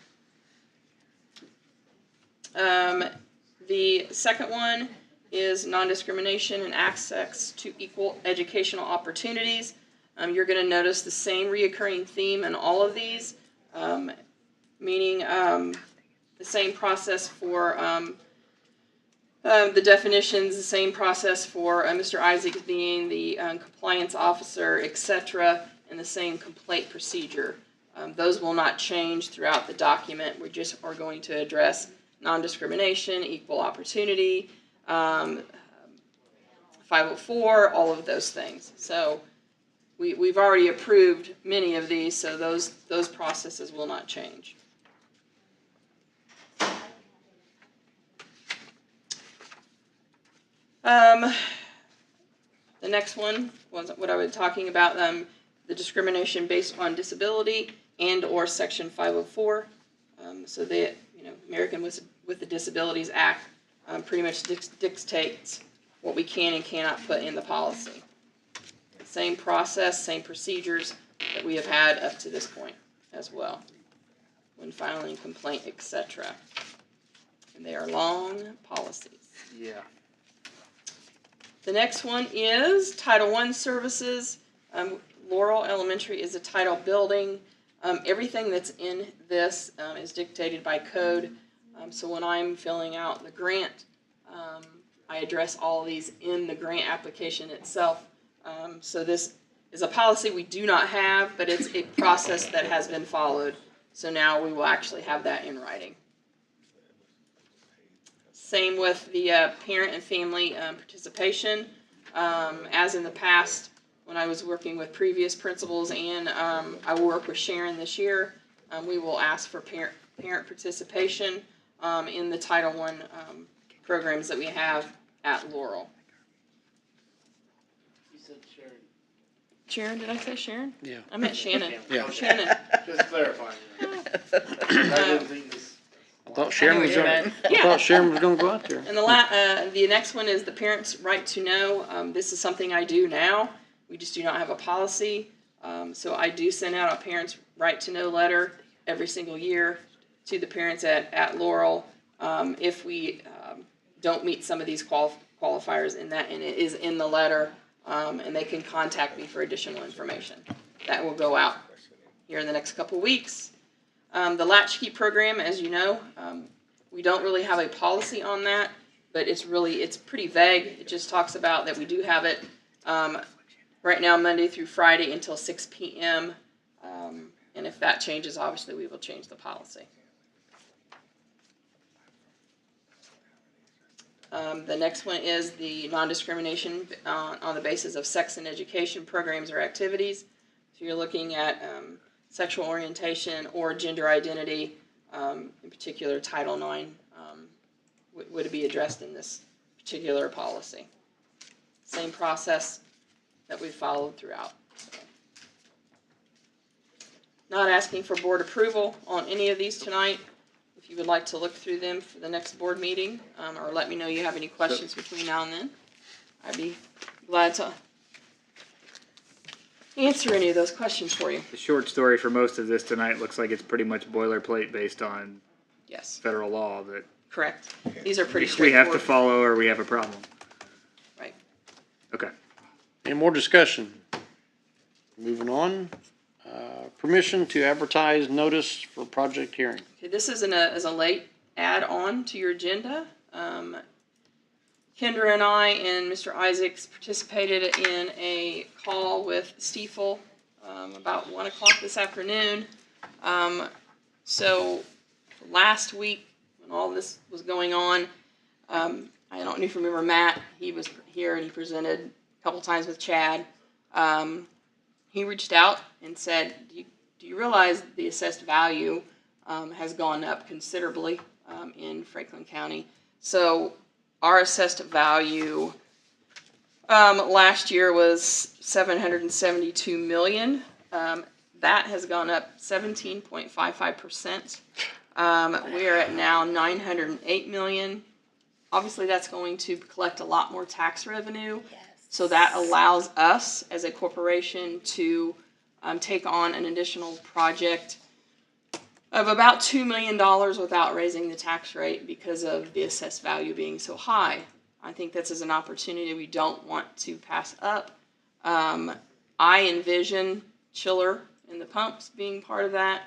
The second one is non-discrimination and access to equal educational opportunities. You're going to notice the same reoccurring theme in all of these, meaning the same process for the definitions, the same process for Mr. Isaacs being the compliance officer, etc., and the same complaint procedure. Those will not change throughout the document. We just are going to address non-discrimination, equal opportunity, 504, all of those things. So we've already approved many of these, so those processes will not change. The next one was what I was talking about, the discrimination based on disability and or Section 504. So the, American with the Disabilities Act pretty much dictates what we can and cannot put in the policy. Same process, same procedures that we have had up to this point as well, when filing a complaint, etc. And they are long policies. Yeah. The next one is Title I services. Laurel Elementary is a title building. Everything that's in this is dictated by code. So when I'm filling out the grant, I address all these in the grant application itself. So this is a policy we do not have, but it's a process that has been followed. So now we will actually have that in writing. Same with the parent and family participation. As in the past, when I was working with previous principals, and I will work with Sharon this year, we will ask for parent participation in the Title I programs that we have at Laurel. You said Sharon. Sharon, did I say Sharon? Yeah. I meant Shannon. Yeah. Shannon. Just clarifying. I didn't think this. I thought Sharon was I gonna go out there. And the next one is the parents' right to know. This is something I do now. We just do not have a policy. So I do send out a parents' right to know letter every single year to the parents at Laurel. If we don't meet some of these qualifiers in that, and it is in the letter, and they can contact me for additional information. That will go out here in the next couple weeks. The Latchkey program, as you know, we don't really have a policy on that, but it's pretty vague. It just talks about that we do have it right now Monday through Friday until 6 p.m. And if that changes, obviously we will change the policy. The next one is the non-discrimination on the basis of sex and education programs or activities. So you're looking at sexual orientation or gender identity, in particular Title IX would be addressed in this particular policy. Same process that we followed throughout. So. Not asking for board approval on any of these tonight. If you would like to look through them for the next board meeting, or let me know you have any questions between now and then, I'd be glad to answer any of those questions for you. The short story for most of this tonight looks like it's pretty much boilerplate based on Yes, federal law that correct. These are pretty we straightforward. have to follow or we have a problem. Right. Okay. Any more discussion? Moving on. Permission to advertise notice for project hearing. Okay, this is as a late add-on to your agenda. Kendra and I and Mr. Isaacs participated in a call with Stiefel about 1 o'clock this afternoon. So last week when all this was going on, I don't know if you remember Matt, he was here and he presented a couple times with Chad. He reached out and said, do you realize the assessed value has gone up considerably in Franklin County? So our assessed value last year was $772 million. That has gone up 17.55%. We are at now $908 million. Obviously, that's going to collect a lot more tax revenue. Yes. So that allows us as a corporation to take on an additional project of about $2 million without raising the tax rate because of the assessed value being so high. I think this is an opportunity we don't want to pass up. I envision chiller in the pumps being part of that,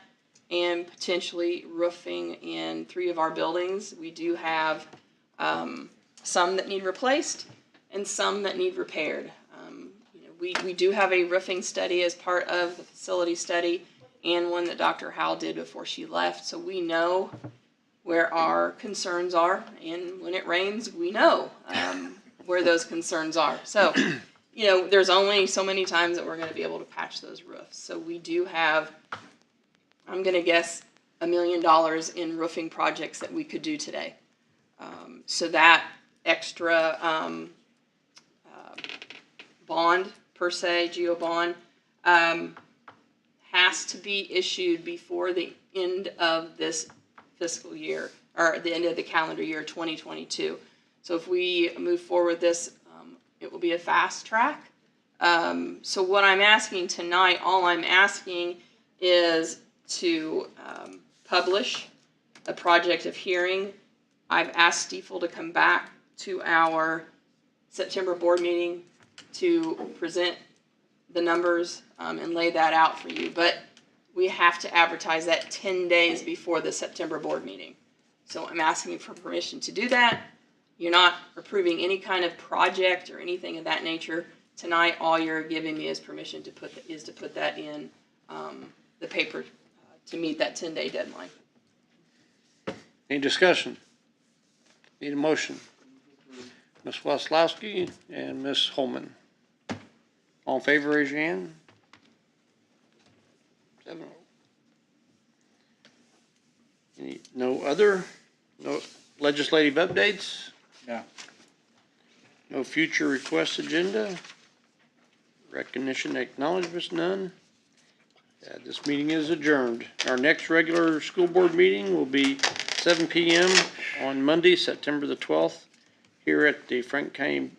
and potentially roofing in 3 of our buildings. We do have some that need replaced and some that need repaired. We do have a roofing study as part of the facility study, and one that Dr. Howell did before she left. So we know where our concerns are, and when it rains, we know where those concerns are. So, there's only so many times that we're going to be able to patch those roofs. So we do have, I'm going to guess, $1 million in roofing projects that we could do today. So that extra bond per se, GO bond, has to be issued before the end of this fiscal year, or the end of the calendar year 2022. So if we move forward this, it will be a fast track. So what I'm asking tonight, all I'm asking is to publish a project of hearing. I've asked Stiefel to come back to our September board meeting to present the numbers and lay that out for you. But we have to advertise that 10 days before the September board meeting. So I'm asking for permission to do that. You're not approving any kind of project or anything of that nature. Tonight, all you're giving me is permission to put that in the paper to meet that 10-day deadline. Any discussion? Need a motion? Ms. Waslowski and Ms. Holman. All in favor, raise your hand. 7-0. No legislative updates? No. No future request agenda? Recognition, acknowledgements, none? This meeting is adjourned. Our next regular school board meeting will be 7 p.m. on Monday, September the 12th, here at the Frank County